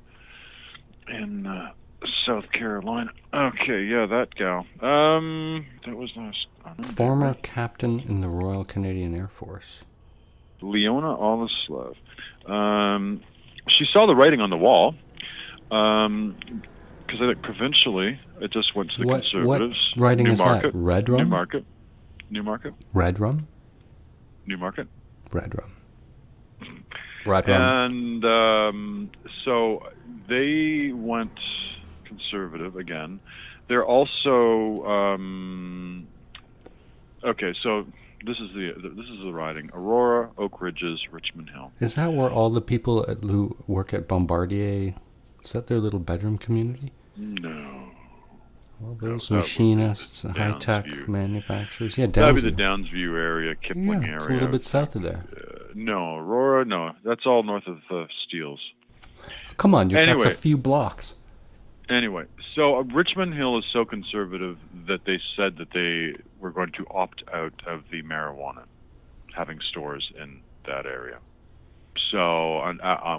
South Carolina. Okay, yeah, that gal. That was last. Former captain in the Royal Canadian Air Force. Leona Oleslav. She saw the writing on the wall. Because I think provincially, it just went to the What Conservatives. riding is Newmarket, that? Red Rum? Newmarket. Red Rum? Newmarket. Red Rum. Red Rum. And so they went Conservative again. They're also okay. So this is the riding: Aurora, Oak Ridges, Richmond Hill. Is that where all the people who work at Bombardier? Is that their little bedroom community? No. All those machinists, high-tech manufacturers. Yeah, That'd Downsview. be the Downsview area, Kipling area. It's a little bit south of there. No, Aurora, no. That's all north of Steeles. Come on, Anyway. that's a few blocks. Anyway, so Richmond Hill is so conservative that they said that they were going to opt out of the marijuana, having stores in that area. So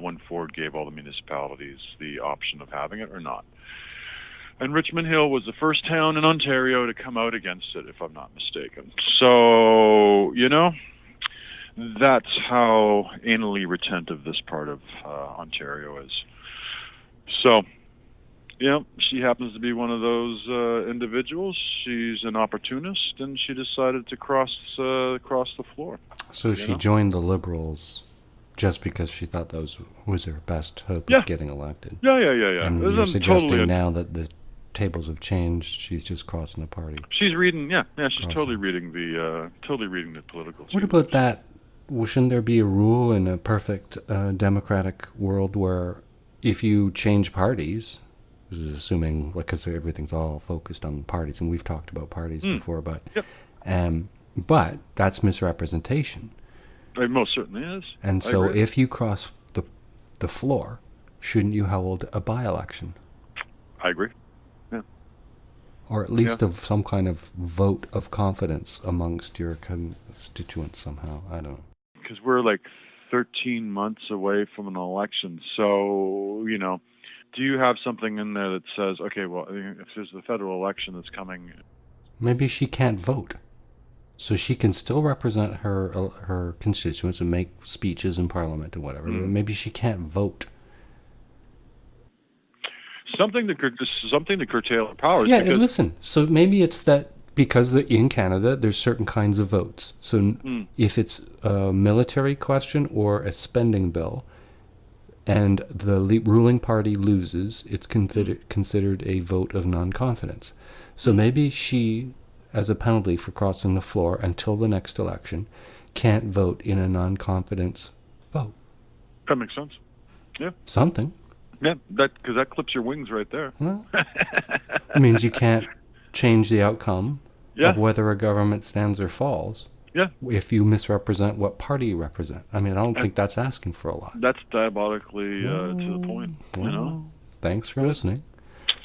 when Ford gave all the municipalities the option of having it or not. And Richmond Hill was the first town in Ontario to come out against it, if I'm not mistaken. So, that's how anally retentive this part of Ontario is. So, she happens to be one of those individuals. She's an opportunist, and she decided to cross the floor. So she joined the Liberals just because she thought that was her best hope of getting elected. Yeah. And you're suggesting now that the tables have changed. She's just crossing the party. She's reading, she's totally reading the political. What about that? Well, shouldn't there be a rule in a perfect democratic world where if you change parties, this is assuming, because everything's all focused on parties, and we've talked about parties before, but that's misrepresentation. It most certainly is. And so if you cross the floor, shouldn't you hold a by-election? I agree. Yeah. Or at least of some kind of vote of confidence amongst your constituents somehow. I don't know. Because we're like 13 months away from an election. So, do you have something in there that says, okay, well, if there's the federal election that's coming... Maybe she can't vote. So she can still represent her constituents and make speeches in Parliament and whatever. But maybe she can't vote. Something to curtail her powers. Yeah, and listen. So maybe it's that because in Canada there's certain kinds of votes. So if it's a military question or a spending bill, and the ruling party loses, it's considered a vote of non-confidence. So maybe she, as a penalty for crossing the floor until the next election, can't vote in a non-confidence vote. That makes sense. Yeah. Something. Yeah, because that clips your wings right there. Well, it means you can't change the outcome of whether a government stands or falls. Yeah. If you misrepresent what party you represent. I mean, I don't think that's asking for a lot. That's diabolically to the point, Thanks for listening.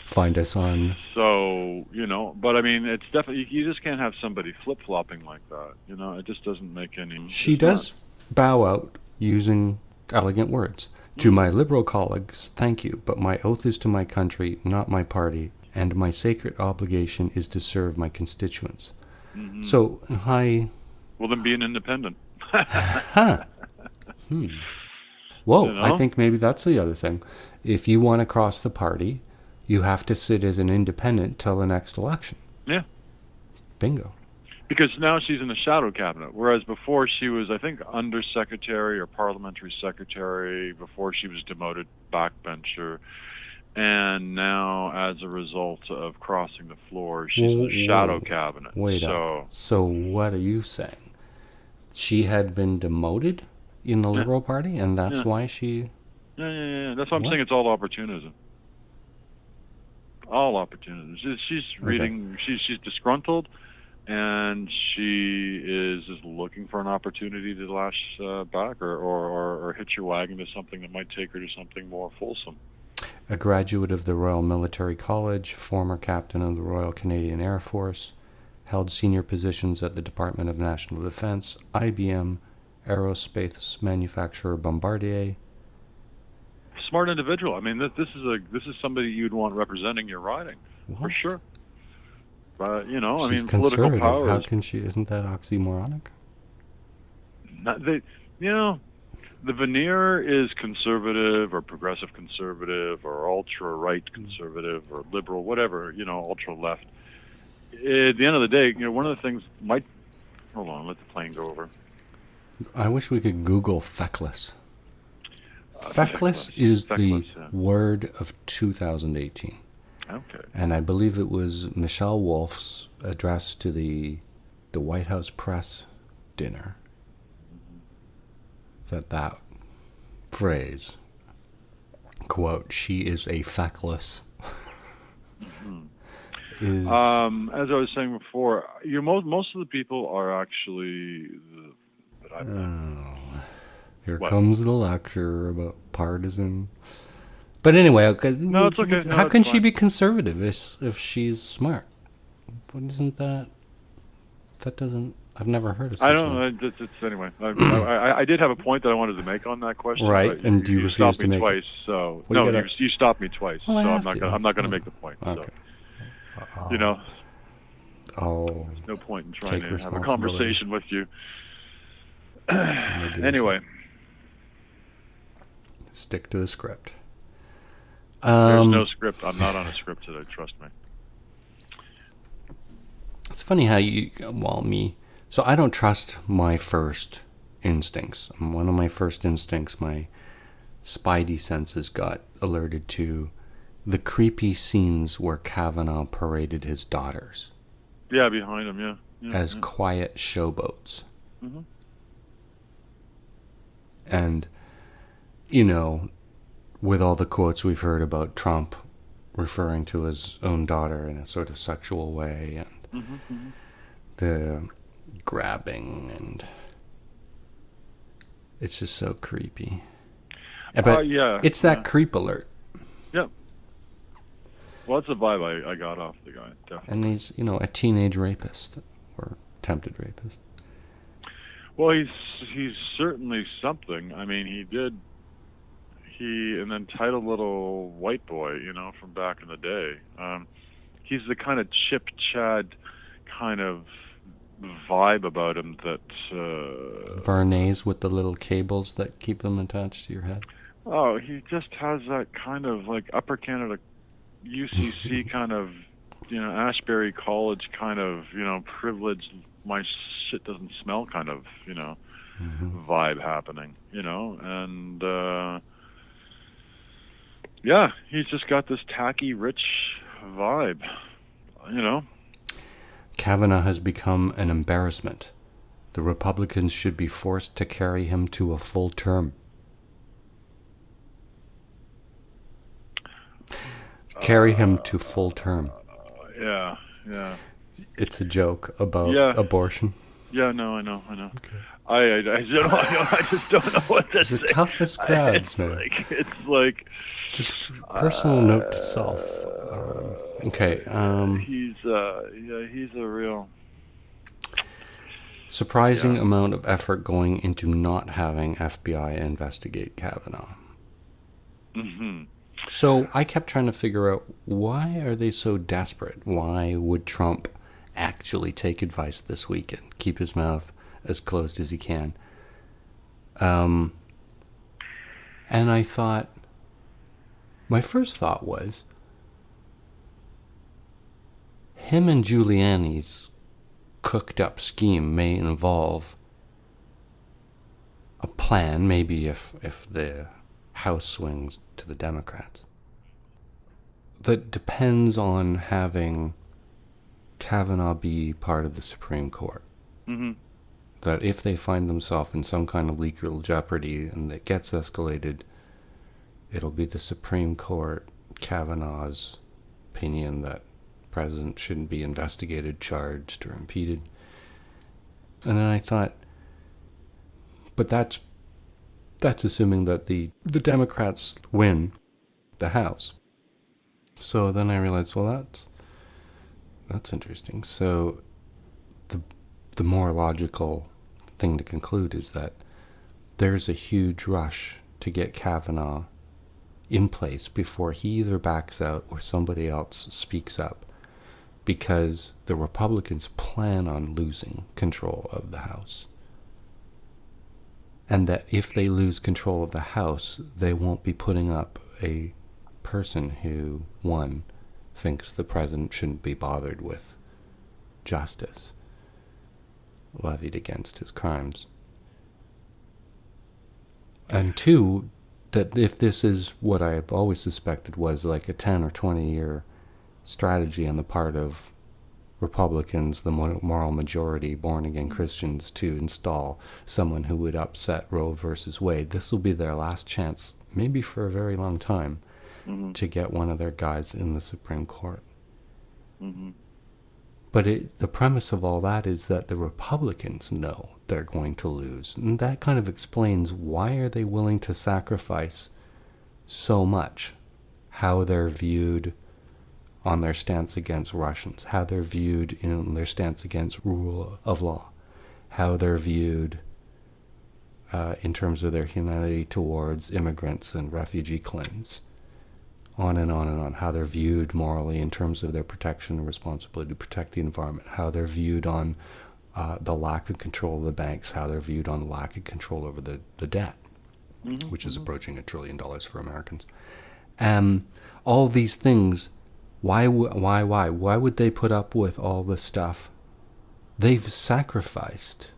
Find us on... So, but I mean, it's definitely... You just can't have somebody flip-flopping like that. It just doesn't make any... She does bow out using elegant words. To my Liberal colleagues, thank you, but my oath is to my country, not my party, and my sacred obligation is to serve my constituents. Mm-hmm. So, Well, then be an independent. Whoa, I think maybe that's the other thing. If you want to cross the party, you have to sit as an independent till the next election. Yeah. Bingo. Because now she's in the shadow cabinet, whereas before she was, I think, undersecretary or parliamentary secretary, before she was demoted backbencher. And now, as a result of crossing the floor, she's in the shadow cabinet. Wait up. So what are you saying? She had been demoted in the Liberal Party, and that's why she... Yeah. That's why I'm saying it's all opportunism. All opportunism. She's reading... She's disgruntled, and she is just looking for an opportunity to lash back or hitch her wagon to something that might take her to something more fulsome. A graduate of the Royal Military College, former captain of the Royal Canadian Air Force, held senior positions at the Department of National Defense, IBM, aerospace manufacturer Bombardier. Smart individual. I mean, this is somebody you'd want representing your riding, for sure. But She's I mean, conservative. political power. How can she? Isn't that oxymoronic? the veneer is conservative or progressive conservative or ultra-right conservative or liberal, whatever, ultra-left. At the end of the day, one of the things might... Hold on, let the plane go over. I wish we could Google feckless. Feckless is the word of 2018. Okay. And I believe it was Michelle Wolf's address to the White House press dinner that phrase, quote, "she is a feckless," is... As I was saying before, most of the people are actually... Here comes the lecture about partisan. But anyway, okay, no, it's okay. How can she be conservative if she's smart? What isn't that? That doesn't... I've never heard of such I don't know. Anyway, I did have a point that I wanted to make on that question. Right, and you refused stopped to me make twice. It. So well, you stopped me twice. Well, so I'm not going to make the point. Okay. So, there's no point in trying to have a conversation with you. Anyway, stick to the script. There's no script. I'm not on a script today. Trust me. It's funny how me. So I don't trust my first instincts. One of my first instincts, my spidey senses got alerted to the creepy scenes where Kavanaugh paraded his daughters. Yeah, behind him, yeah. As quiet showboats. Mm-hmm. And, with all the quotes we've heard about Trump referring to his own daughter in a sort of sexual way, and the grabbing, and it's just so creepy. But it's that creep alert. Yep. Well, that's the vibe I got off the guy, definitely. And he's, a teenage rapist or attempted rapist. Well, he's certainly something. I mean, an entitled little white boy, from back in the day. He's the kind of Chip Chad kind of vibe about him that... Varnays with the little cables that keep them attached to your head. Oh, he just has that kind of like Upper Canada UCC kind of, Ashbury College kind of, privileged, my shit doesn't smell kind of, vibe happening, and he's just got this tacky, rich vibe, Kavanaugh has become an embarrassment. The Republicans should be forced to carry him to a full term. Carry him to full term. Yeah. It's a joke about abortion. Yeah, no, I know. Okay. I just don't know what to say. It's the toughest crowds, man. It's like just personal note to self. Okay. He's a real surprising amount of effort going into not having FBI investigate Kavanaugh. Mm-hmm. So I kept trying to figure out, why are they so desperate? Why would Trump actually take advice this week and keep his mouth as closed as he can? And I thought, my first thought was, him and Giuliani's cooked up scheme may involve a plan, maybe if the House swings to the Democrats, that depends on having Kavanaugh be part of the Supreme Court. Mm-hmm. That if they find themselves in some kind of legal jeopardy and it gets escalated, it'll be the Supreme Court, Kavanaugh's opinion that the president shouldn't be investigated, charged, or impeded. And then I thought, but that's assuming that the Democrats win the House. So then I realized, well, that's interesting. So the more logical thing to conclude is that there's a huge rush to get Kavanaugh in place before he either backs out or somebody else speaks up, because the Republicans plan on losing control of the House. and that if they lose control of the House, they won't be putting up a person who, one, thinks the president shouldn't be bothered with justice levied against his crimes, and two, that if this is what I've always suspected was like a 10 or 20 year strategy on the part of Republicans, the moral majority, born-again Christians, to install someone who would upset Roe versus Wade, this will be their last chance, maybe for a very long time, to get one of their guys in the Supreme Court. But the premise of all that is that the Republicans know they're going to lose. And that kind of explains why are they willing to sacrifice so much, how they're viewed on their stance against Russians, how they're viewed in their stance against rule of law, how they're viewed in terms of their humanity towards immigrants and refugee claims, on and on and on, how they're viewed morally in terms of their protection and responsibility to protect the environment, how they're viewed on the lack of control of the banks, how they're viewed on the lack of control over the debt, which is approaching $1 trillion for Americans. All these things, why would they put up with all this stuff? They've sacrificed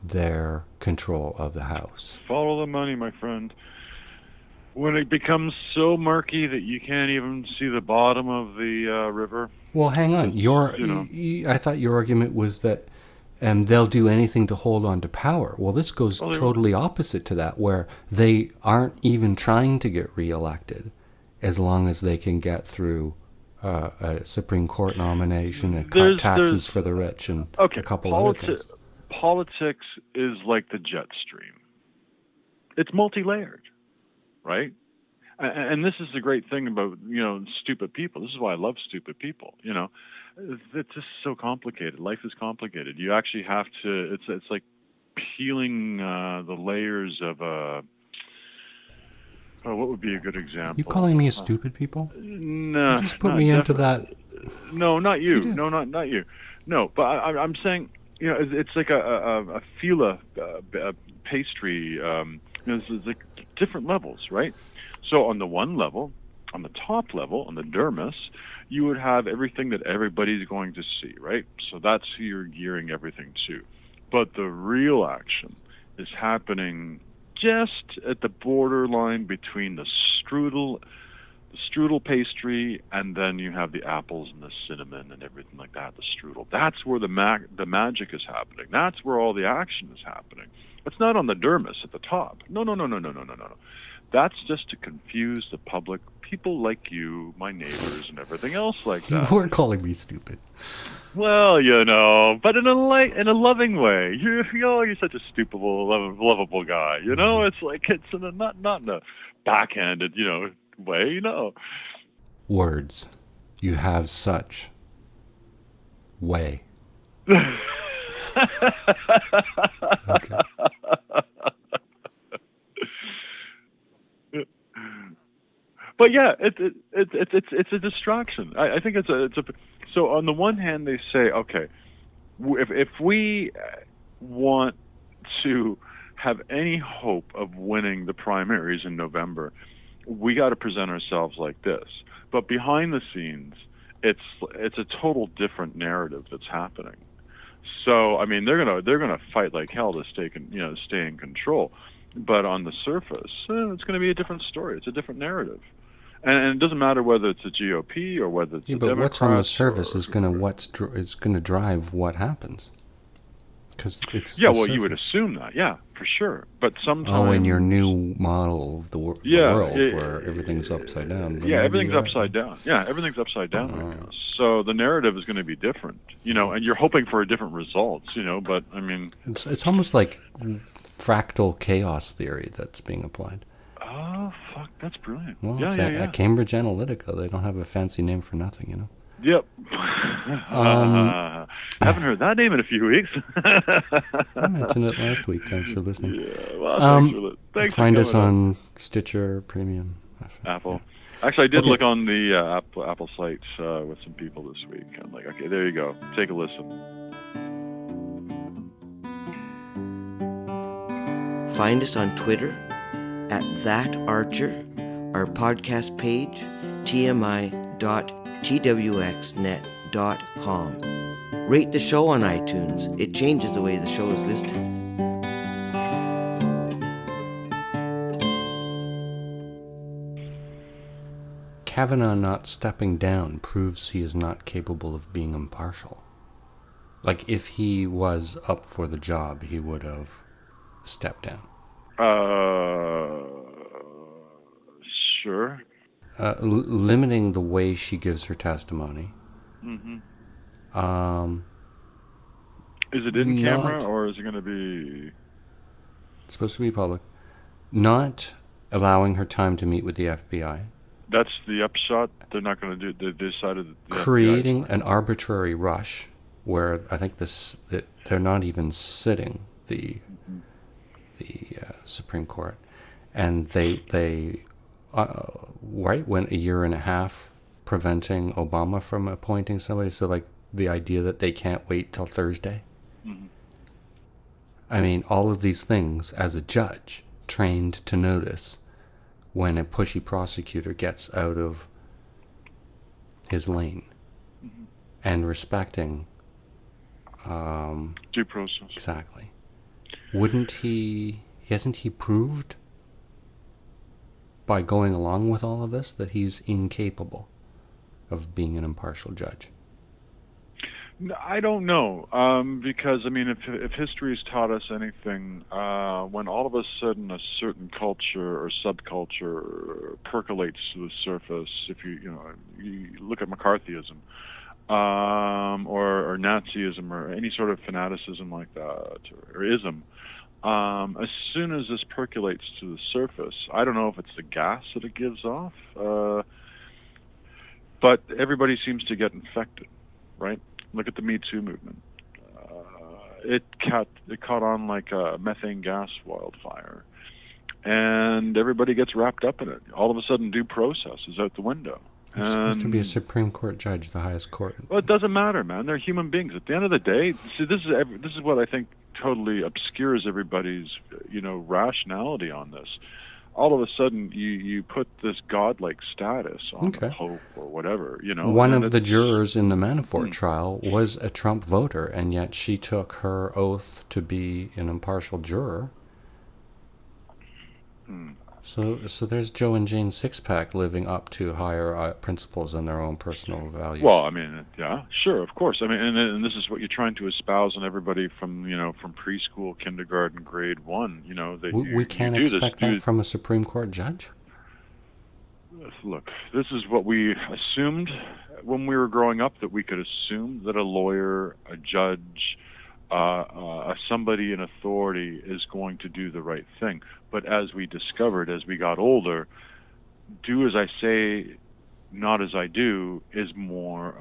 their control of the House. Follow the money, my friend. When it becomes so murky that you can't even see the bottom of the river. Well, hang on. I thought your argument was that they'll do anything to hold on to power. Well, this goes totally opposite to that, where they aren't even trying to get reelected as long as they can get through a Supreme Court nomination and cut taxes for the rich and a couple other things. Politics is like the jet stream. It's multi-layered. Right? And this is the great thing about, stupid people. This is why I love stupid people. It's just so complicated. Life is complicated. You actually have to, it's like peeling the layers of what would be a good example? You calling me a stupid people? No. You just put me into that. No, not you. No, not you. No, but I'm saying, it's like a fila pastry. It's like different levels, right? So on the one level, on the top level, on the dermis, you would have everything that everybody's going to see, right? So that's who you're gearing everything to. But the real action is happening just at the borderline between the strudel pastry, and then you have the apples and the cinnamon and everything like that, the strudel. That's where the magic is happening. That's where all the action is happening. It's not on the dermis at the top. No. That's just to confuse the public, people like you, my neighbors, and everything else like that. You weren't calling me stupid. Well, but in a loving way. You're such a stupid, lovable guy. It's like it's not in a backhanded, way. Words. You have such way. Okay. But yeah, it's a distraction. I think it's a. So on the one hand, they say, okay, if we want to have any hope of winning the primaries in November, we got to present ourselves like this. But behind the scenes, it's a total different narrative that's happening. So I mean, they're gonna fight like hell to stay in control. But on the surface, it's going to be a different story. It's a different narrative. And it doesn't matter whether it's a GOP or whether it's a but Democrat. What's on the surface is going to drive what happens. Because it's you would assume that, for sure. But sometimes. Oh, in your new model of the world where everything's upside down. Everything's upside down. Yeah, everything's upside down right now. So the narrative is going to be different, and you're hoping for a different results, But I mean, it's almost like fractal chaos theory that's being applied. Oh, fuck, that's brilliant. Well, at Cambridge Analytica, they don't have a fancy name for nothing, Yep. Haven't heard that name in a few weeks. I mentioned it last week. Thanks for listening. Yeah, well, thanks find us on Stitcher Premium. Apple. Actually, I did look on the Apple site with some people this week. I'm like, okay, there you go. Take a listen. Find us on Twitter at @ThatArcher, our podcast page, tmi.twxnet.com. Rate the show on iTunes. It changes the way the show is listed. Kavanaugh not stepping down proves he is not capable of being impartial. Like, if he was up for the job, he would have stepped down. Sure. Limiting the way she gives her testimony. Mm-hmm. Is it in camera, or is it going to be... It's supposed to be public. Not allowing her time to meet with the FBI. That's the upshot. They're not going to do... They decided that the creating an arbitrary rush where I think that they're not even sitting the Supreme Court, and they right, went a year and a half preventing Obama from appointing somebody. So, like, the idea that they can't wait till Thursday. Mm-hmm. I mean, all of these things as a judge trained to notice when a pushy prosecutor gets out of his lane, mm-hmm. and respecting due process. Exactly. Hasn't he proved by going along with all of this that he's incapable of being an impartial judge? I don't know, because, I mean, if history's taught us anything, when all of a sudden a certain culture or subculture percolates to the surface, if you look at McCarthyism, or Nazism, or any sort of fanaticism like that, or ism, as soon as this percolates to the surface, I don't know if it's the gas that it gives off, but everybody seems to get infected, right? Look at the Me Too movement. It caught on like a methane gas wildfire, and everybody gets wrapped up in it. All of a sudden, due process is out the window. It's supposed to be a Supreme Court judge, the highest court. Well, it doesn't matter, man. They're human beings. At the end of the day, see, this is what I think totally obscures everybody's, rationality on this. All of a sudden, you put this godlike status on the Pope or whatever, One of the jurors in the Manafort trial was a Trump voter, and yet she took her oath to be an impartial juror. So there's Joe and Jane Sixpack living up to higher principles and their own personal values. Well, I mean, yeah, sure, of course. I mean, and this is what you're trying to espouse on everybody from preschool, kindergarten, grade 1. We can't expect that from a Supreme Court judge. Look, this is what we assumed when we were growing up, that we could assume that a lawyer, a judge, somebody in authority is going to do the right thing. But as we discovered, as we got older, do as I say, not as I do is more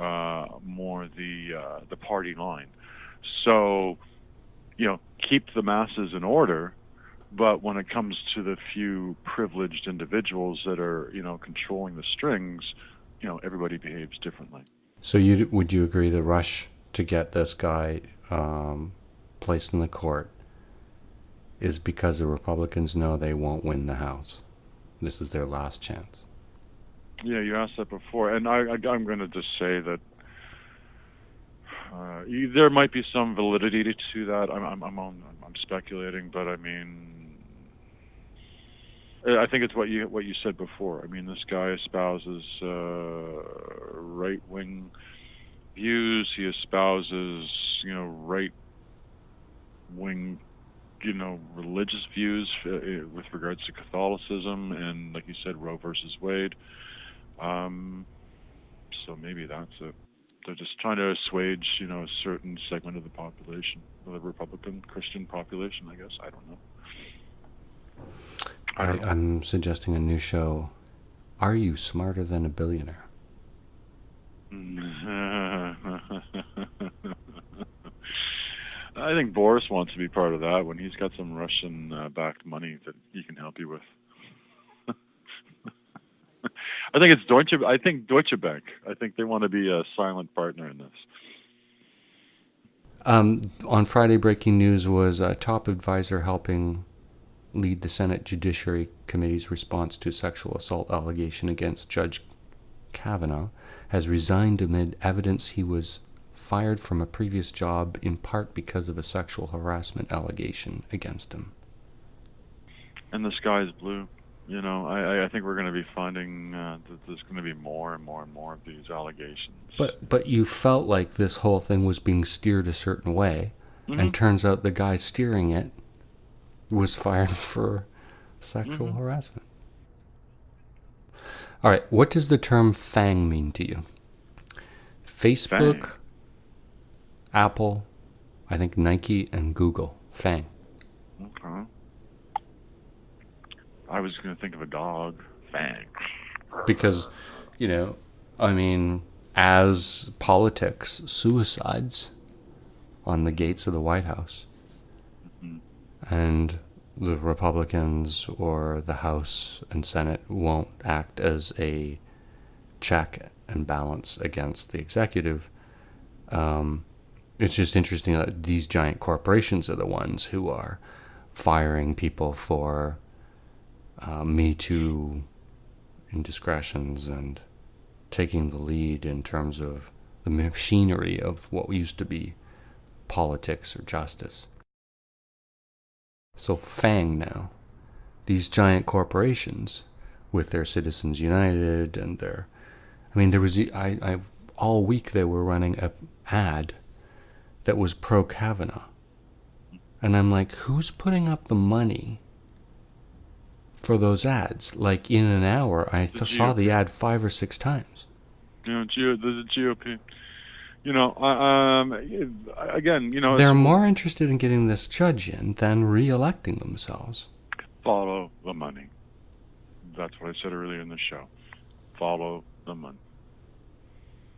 the party line. So, keep the masses in order, but when it comes to the few privileged individuals that are, controlling the strings, everybody behaves differently. So would you agree the rush to get this guy placed in the court is because the Republicans know they won't win the House? This is their last chance. Yeah, you asked that before, and I'm going to just say that there might be some validity to that. I'm speculating, but I mean, I think it's what you said before. I mean, this guy espouses right-wing views. He espouses, right-wing, religious views with regards to Catholicism, and like you said, Roe versus Wade. So maybe that's it. They're just trying to assuage, a certain segment of the population, the Republican Christian population, I guess. I don't know. I'm suggesting a new show. Are you smarter than a billionaire? I think Boris wants to be part of that when he's got some Russian-backed money that he can help you with. I think it's Deutsche Bank. I think they want to be a silent partner in this. On Friday, breaking news was a top advisor helping lead the Senate Judiciary Committee's response to sexual assault allegation against Judge Kavanaugh, has resigned amid evidence he was fired from a previous job in part because of a sexual harassment allegation against him. And the sky is blue. You know, I think we're going to be finding that there's going to be more and more and more of these allegations. But you felt like this whole thing was being steered a certain way, and turns out the guy steering it was fired for sexual harassment. All right, what does the term FANG mean to you? Facebook, Fang. Apple, I think Nike, and Google. FANG. Okay. I was going to think of a dog. Fang. Because, you know, I mean, as politics, suicides on the gates of the White House, and the Republicans or the House and Senate won't act as a check and balance against the executive. It's just interesting that these giant corporations are the ones who are firing people for Me Too indiscretions and taking the lead in terms of the machinery of what used to be politics or justice. So FANG now, these giant corporations with their Citizens United and their, I mean, there was, all week they were running an ad that was pro-Kavanaugh. And I'm like, who's putting up the money for those ads? Like, in an hour, I saw the ad 5 or 6 times. You know, the GOP. You know, again, you know... They're more interested in getting this judge in than re-electing themselves. Follow the money. That's what I said earlier in the show. Follow the money.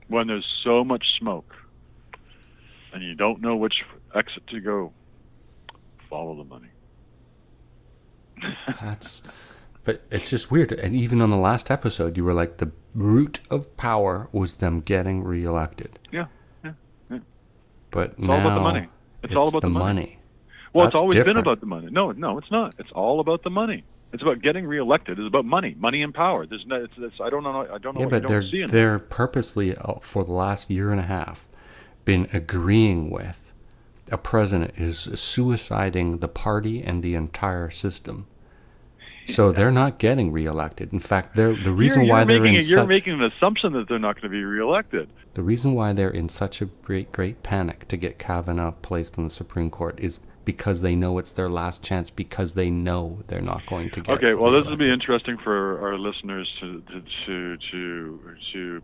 When there's so much smoke and you don't know which exit to go, follow the money. But it's just weird. And even on the last episode, you were like, the root of power was them getting reelected. Yeah. But it's now all about the money. It's all about the money. Well, That's it's always different. been about the money. No, it's not. It's all about the money. It's about getting reelected. It's about money and power. There's no. I don't know. I don't know. Yeah, what but you don't see in it. they're purposely for the last year and a half been agreeing with a president is suiciding the party and the entire system. So they're not getting reelected. In fact, the reason why they're in you're making an assumption that they're not going to be reelected. The reason why they're in such a great panic to get Kavanaugh placed on the Supreme Court is because they know it's their last chance, because they know they're not going to get Okay, well, reelected. this will be interesting for our listeners to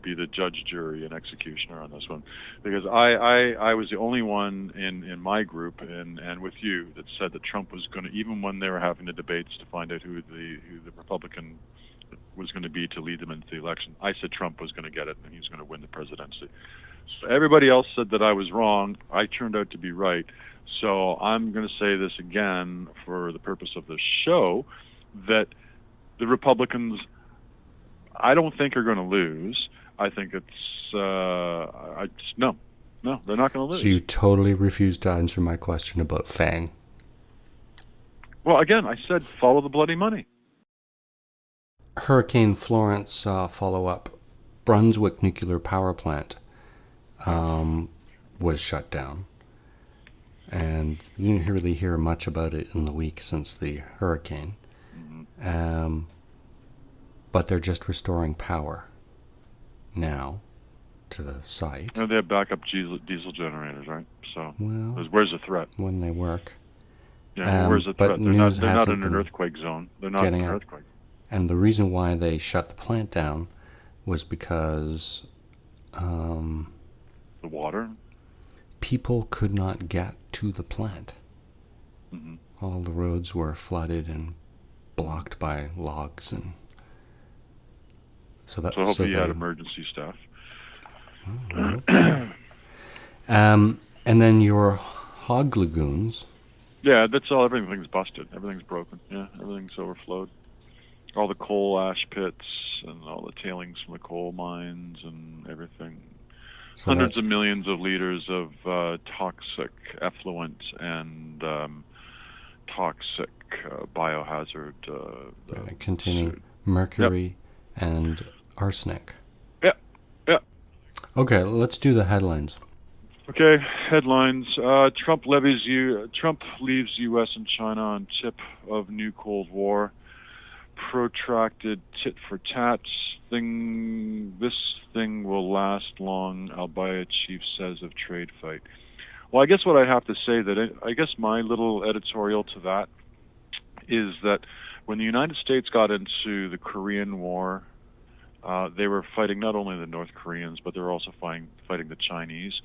be the judge, jury, and executioner on this one, because I was the only one in my group and with you that said that Trump was going to, even when they were having the debates to find out who the Republican was going to be to lead them into the election, I said Trump was going to get it and he was going to win the presidency. So everybody else said that I was wrong. I turned out to be right. So I'm going to say this again for the purpose of the show, that the Republicans, I don't think are going to lose. I think it's, no, they're not going to lose. So you totally refused to answer my question about FANG. Well, again, I said follow the bloody money. Hurricane Florence follow-up. Brunswick nuclear power plant was shut down. And you didn't really hear much about it in the week since the hurricane. But they're just restoring power now to the site. You know, they have backup diesel generators, right? So Well, where's the threat? When they work. Yeah, where's the but threat? news They're not hasn't in an been earthquake zone. They're not in getting an out. earthquake. And the reason why they shut the plant down was because The water? people could not get to the plant. All the roads were flooded and blocked by logs, and so hopefully you had emergency staff. And then your hog lagoons. Yeah, that's all. Everything's busted. Everything's broken. Yeah, everything's overflowed. All the coal ash pits and all the tailings from the coal mines and everything. So Hundreds of millions of liters of toxic effluent and toxic biohazard. Containing mercury and arsenic. Yeah, yeah. Okay, let's do the headlines. Okay, headlines. Trump leaves U.S. and China on tip of new Cold War. Protracted tit for tat This thing will last long, albeit chief says of trade fight. Well, I guess what I have to say I guess my little editorial to that is that when the United States got into the Korean War, they were fighting not only the North Koreans, but they were also fighting the Chinese.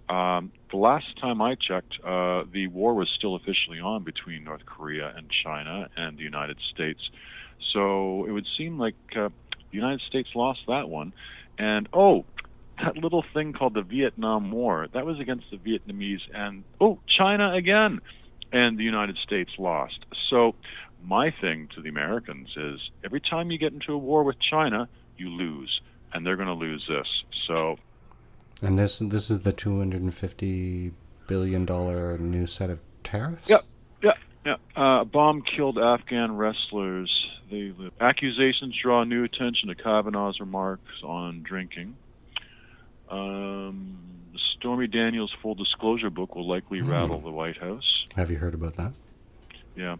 The last time I checked, the war was still officially on between North Korea and China and the United States. So it would seem like the United States lost that one. And, that little thing called the Vietnam War, that was against the Vietnamese, and, China again. And the United States lost. So my thing to the Americans is every time you get into a war with China, you lose. And they're going to lose this. So... And this is the $250 billion new set of tariffs? Yeah. A bomb killed Afghan wrestlers. The accusations draw new attention to Kavanaugh's remarks on drinking. Stormy Daniels' full disclosure book will likely rattle the White House. Have you heard about that? Yeah.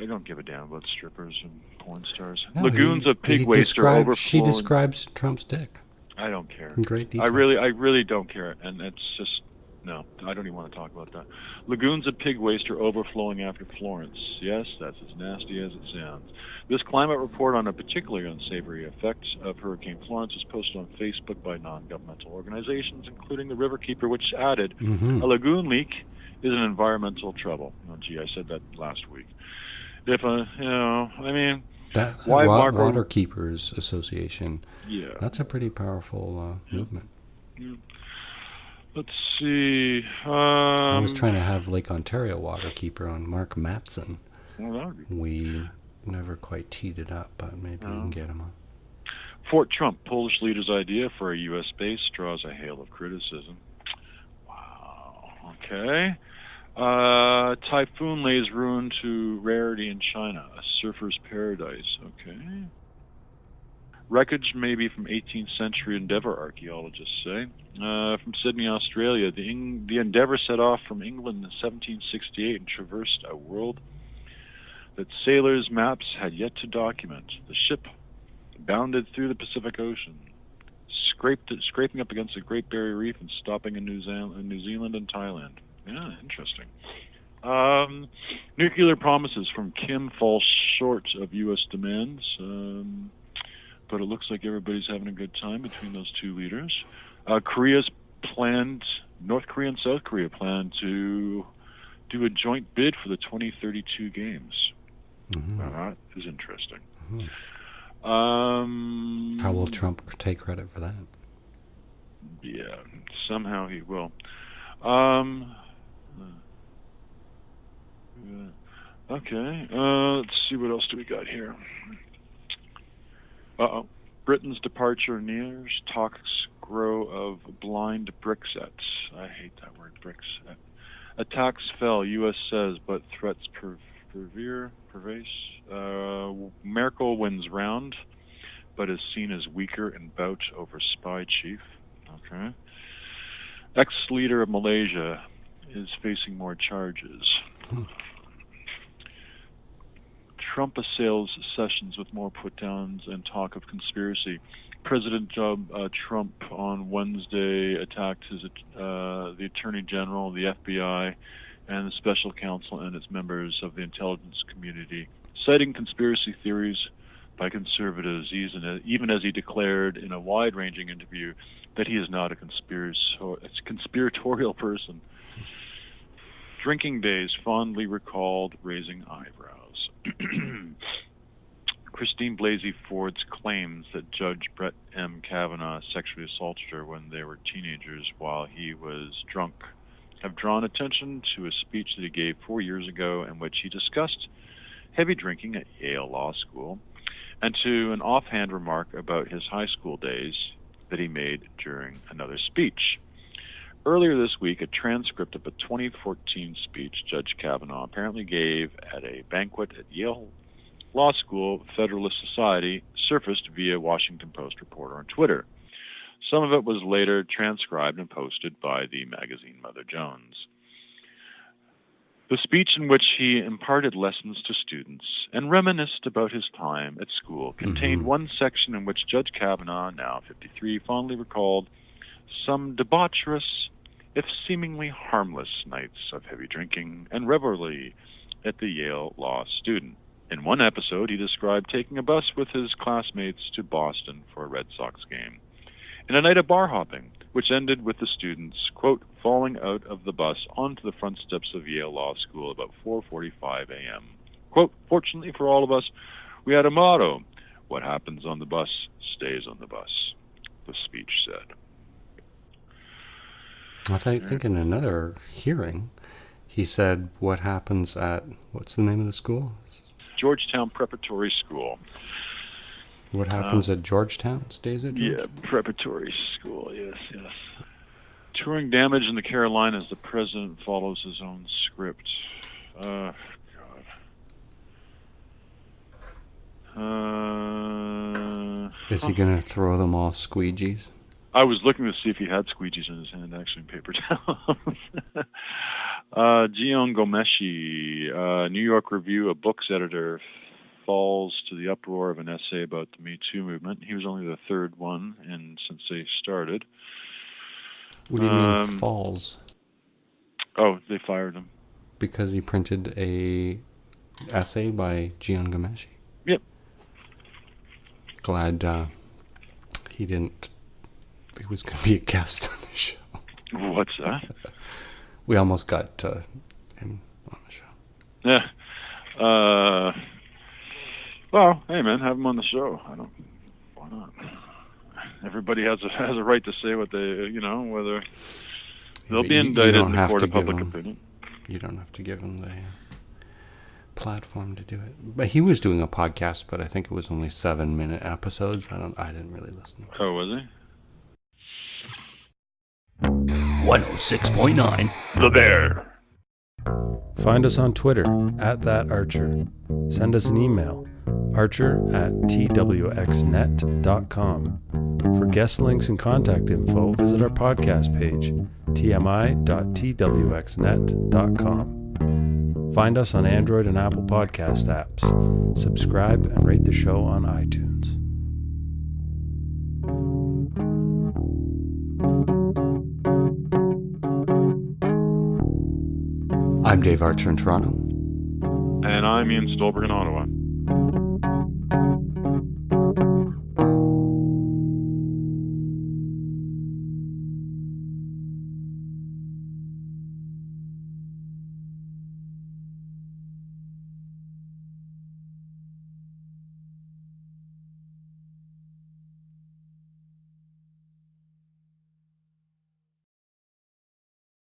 I don't give a damn about strippers and porn stars. No, Lagoons of pig waste are overflowing. She describes Trump's dick. I don't care. In great detail. I really don't care, and it's just no. I don't even want to talk about that. Lagoons of pig waste are overflowing after Florence. Yes, that's as nasty as it sounds. This climate report on a particularly unsavory effect of Hurricane Florence was posted on Facebook by non-governmental organizations, including the Riverkeeper, which added, "A lagoon leak is an environmental trouble." Oh, gee, I said that last week. If Waterkeepers Association. Yeah, that's a pretty powerful movement. Yeah. Let's see. I was trying to have Lake Ontario Waterkeeper on Mark Matson. Well, we never quite teed it up, but maybe we can get him on. Fort Trump, Polish leader's idea for a U.S. base draws a hail of criticism. Wow. Okay. Typhoon lays ruin to rarity in China, a surfer's paradise. Okay. Wreckage maybe from 18th century Endeavour, archaeologists say. From Sydney, Australia, the Endeavour set off from England in 1768 and traversed a world that sailors' maps had yet to document. The ship bounded through the Pacific Ocean, scraping up against the Great Barrier Reef and stopping in New Zealand and Thailand. Yeah, interesting. Nuclear promises from Kim fall short of U.S. demands, but it looks like everybody's having a good time between those two leaders. North Korea and South Korea plan to do a joint bid for the 2032 games. That is interesting. How will Trump take credit for that? Yeah, somehow he will. Okay, let's see, what else do we got here? Britain's departure nears, talks grow of blind Brexit. I hate that word, Brexit. Attacks fell, U.S. says, but threats pervase. Merkel wins round, but is seen as weaker in bout over spy chief. Okay. Ex-leader of Malaysia is facing more charges. Trump assails sessions with more put-downs and talk of conspiracy. President Trump on Wednesday attacked the Attorney General, the FBI, and the Special Counsel and its members of the intelligence community, citing conspiracy theories by conservatives, even as he declared in a wide-ranging interview that he is not a conspiratorial person. Drinking days fondly recalled, raising eyebrows. Christine Blasey Ford's claims that Judge Brett M. Kavanaugh sexually assaulted her when they were teenagers while he was drunk have drawn attention to a speech that he gave 4 years ago in which he discussed heavy drinking at Yale Law School, and to an offhand remark about his high school days that he made during another speech. Earlier this week, a transcript of a 2014 speech Judge Kavanaugh apparently gave at a banquet at Yale Law School Federalist Society surfaced via Washington Post reporter on Twitter. Some of it was later transcribed and posted by the magazine Mother Jones. The speech, in which he imparted lessons to students and reminisced about his time at school, contained one section in which Judge Kavanaugh, now 53, fondly recalled some debaucherous, if seemingly harmless, nights of heavy drinking and revelry at the Yale Law student. In one episode, he described taking a bus with his classmates to Boston for a Red Sox game. In a night of bar hopping, which ended with the students, quote, falling out of the bus onto the front steps of Yale Law School about 4:45 a.m. Quote, fortunately for all of us, we had a motto, what happens on the bus stays on the bus, the speech said. I think in another hearing, he said, what happens at, what's the name of the school? Georgetown Preparatory School. What happens at Georgetown stays at Georgetown? Yeah, preparatory school, yes. Touring damage in the Carolinas, the president follows his own script. God. Is he going to throw them all squeegees? I was looking to see if he had squeegees in his hand, actually, in paper towels. Jian Gomeshi, New York Review, a books editor, falls to the uproar of an essay about the Me Too movement. He was only the third one since they started. What do you mean falls? Oh, they fired him. Because he printed a essay by Jian Gomeshi? Yep. Glad he was going to be a guest on the show. What's that? We almost got him on the show. Yeah. Well, hey man, have him on the show. Why not? Everybody has a right to say what they, whether they'll be indicted in the court of public opinion. You don't have to give him the platform to do it. But he was doing a podcast, but I think it was only 7-minute episodes. I didn't really listen. Oh, was he? 106.9 The Bear. Find us on Twitter @thatarcher. Send us an email, archer@twxnet.com. For guest links and contact info, visit our podcast page, tmi.twxnet.com. Find us on Android and Apple podcast apps. Subscribe and rate the show on iTunes. I'm Dave Archer in Toronto. And I'm Ian Stolberg in Ottawa.